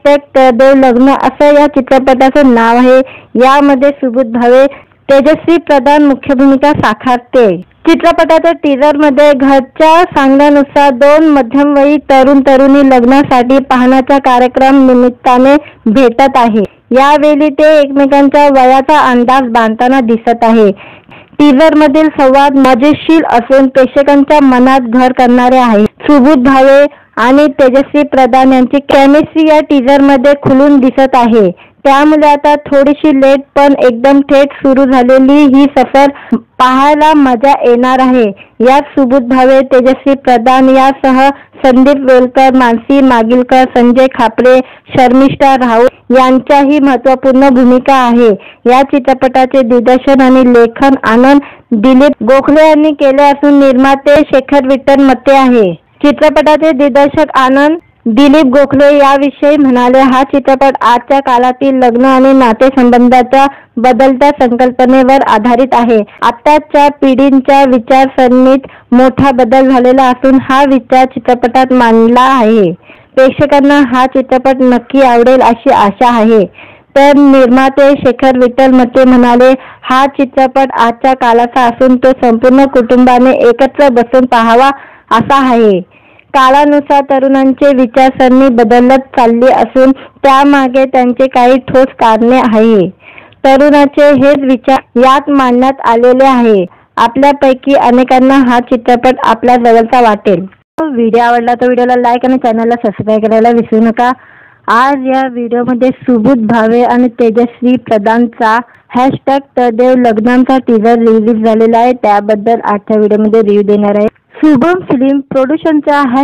#तळदेव लग्न असं या चित्रपटाचं नाव आहे. यामध्ये सुबोध भावे तेजस्वी प्रधान मुख्य भूमिका साकारते. चित्रपटाच्या टीजर मध्ये घरच्या सांगण्यानुसार 2 मध्यमवयी तरुण तरुणी लग्नासाठी पाहण्याच्या कार्यक्रम निमित्ताने भेटत आहे. यावेळी ते एकमेकांच्या वयाचा अंदाज बांधताना दिसत आहे. टीजर मधील संवाद मजेशीर असून प्रेक्षकांच्या मनात घर करणारे आहे. सुबोध भावे आणि तेजस्वी प्रधान यांची केमिस्ट्री या टीजर मध्ये खुलून दिसत आहे. त्यामुळे आता थोडीशी लेट पण एकदम थेट सुरू झालेली ही सफर पाहायला मजा येणार आहे. यात सुबोध भावे, तेजस्वी प्रधान यासह संदीप वेलकर, मानसी मागिलकर, संजय खापरे, शर्मिष्ठा राऊत यांच्याही महत्त्वपूर्ण भूमिका आहे. या चित्रपटाचे दिग्दर्शन आणि लेखन आनंद दिलीप गोखले यांनी केले असून निर्माते शेखर विठ्ठल मते आहे. चित्रपटाचे दिग्दर्शक आनंद दिलीप गोखले याविषयी म्हणाले, हा चित्रपट आजच्या काळातील लग्न आणि नातेसंबंधाच्या बदलत्या संकल्पनेवर आधारित आहे. आताच्या पिढींच्या विचारसरणीत मोठा बदल झालेला असून हा विचार चित्रपटात मांडला आहे. प्रेक्षकांना हा चित्रपट नक्की आवडेल अशी आशा आहे. तर निर्माते शेखर विठ्ठल मते म्हणाले, हा चित्रपट आजच्या काळाचा असून तो संपूर्ण कुटुंबाने एकत्र बसून पाहावा असा आहे. काळानुसार तरुणांचे विचारसरणी बदलत चालली असून त्यामागे त्यांचे काही ठोस कारणे आहे. तरुणाचे हेच विचार यात मांडण्यात आलेले आहे. आपल्यापैकी अनेकांना हा चित्रपट आपल्या जवळचा वाटेल. व्हिडिओ आवडला तर व्हिडिओला लाईक आणि चॅनलला सबस्क्राईब करायला विसरू नका. आज या व्हिडिओमध्ये सुबोध भावे आणि तेजस्वी प्रधानचा #तळदेव लग्नांचा टीजर रिलीज झालेला आहे. त्याबद्दल आजच्या व्हिडिओमध्ये रिव्ह्यू देणार आहे. शुभम फिल्म प्रोडक्शनच्या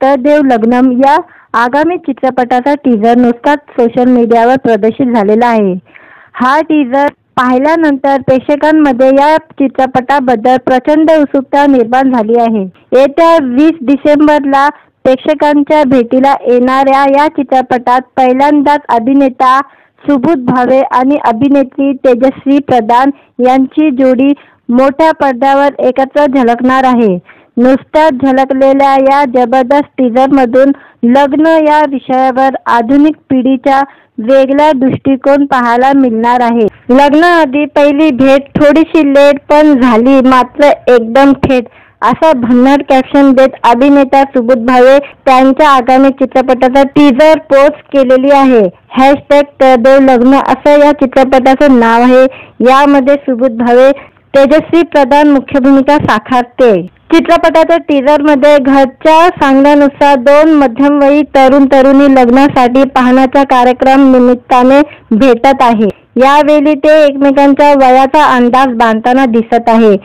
#तळदेव लग्नम या आगामी चित्रपटाचा टीजर नुकताच सोशल मीडियावर प्रदर्शित झालेला आहे. हा टीजर पाहिल्यानंतर प्रेक्षकांमध्ये या चित्रपटाबद्दल प्रचंड उत्सुकता निर्माण झाली आहे. येत्या 20 डिसेंबरला प्रेक्षकांच्या भेटीला येणाऱ्या या चित्रपटात पहिल्यांदाच अभिनेता सुबोध भावे आणि अभिनेत्री तेजस्वी प्रधान यांची जोडी मोठ्या पडद्यावर एकत्र झळकणार आहे. नुकत्याच झळकलेल्या या जबरदस्त टीझरमधून लग्न या विषयावर आधुनिक पिढीचा वेगळा दृष्टिकोन पाहायला मिळणार आहे. लग्नाआधी पहिली भेट थोडीशी लेट पण झाली मात्र एकदम थेट, असा भन्नाट कॅप्शन देत अभिनेता सुबोध भावे त्यांच्या आगामी चित्रपटाचा टीझर पोस्ट केलेली आहे. #तरदेव लग्न असं या चित्रपटाचं नाव आहे. यामध्ये सुबोध भावे, तेजस्वी प्रधान मुख्य भूमिका साकारते. चित्रपटाच्या टीझरमध्ये घरच्या सांगण्यानुसार 2 मध्यमवयीन तरुण-तरुणी लग्नासाठी पाहण्याच्या कार्यक्रम निमित्ताने भेटत आहे. यावेळी ते एकमेकांच्या वयाचा अंदाज बांधताना दिसत आहे.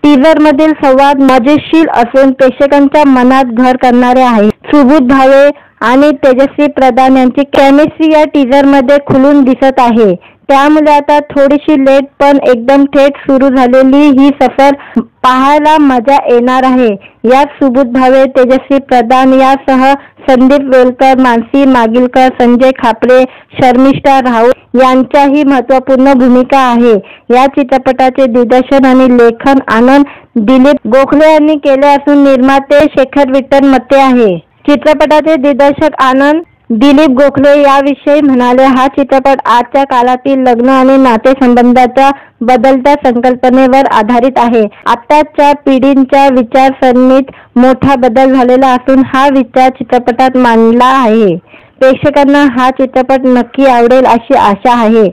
टीझरमधील संवाद मजेशीर असून प्रेक्षकांच्या मनात घर करणारे आहे. सुबोध भावे आणि तेजस्वी प्रधान यांची केमिस्ट्री या टीझरमध्ये खुलून दिसत आहे. त्यामुळे आता थोडीशी लेट पण एकदम थेट सुरू झालेली ही सफर पाहायला मजा येणार आहे. यात सुबोध भावे, तेजस्वी प्रधान यासह संदीप वेलकर, मानसी मागिलकर, संजय खापरे, शर्मिष्ठा राऊत यांच्याही महत्त्वपूर्ण भूमिका आहे. या चित्रपटाचे दिग्दर्शन आणि लेखन आनंद दिलीप गोखले यांनी केले असून निर्माते शेखर विठ्ठल मते आहे. चित्रपटाचे दिग्दर्शक आनंद दिलीप गोखले याविषयी म्हणाले, हा चित्रपट आजच्या काळातील लग्न आणि नातेसंबंधाच्या बदलत्या संकल्पनेवर आधारित आहे. आताच्या पिढींच्या विचारसरणीत मोठा बदल झालेला असून हा विचार चित्रपटात मांडला आहे. प्रेक्षकांना हा चित्रपट नक्की आवडेल अशी आशा आहे.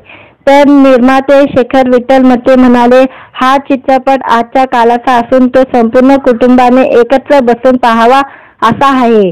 तर निर्माते शेखर विठ्ठल मते म्हणाले, हा चित्रपट आजच्या काळाचा असून तो संपूर्ण कुटुंबाने एकत्र बसून पाहावा असा आहे.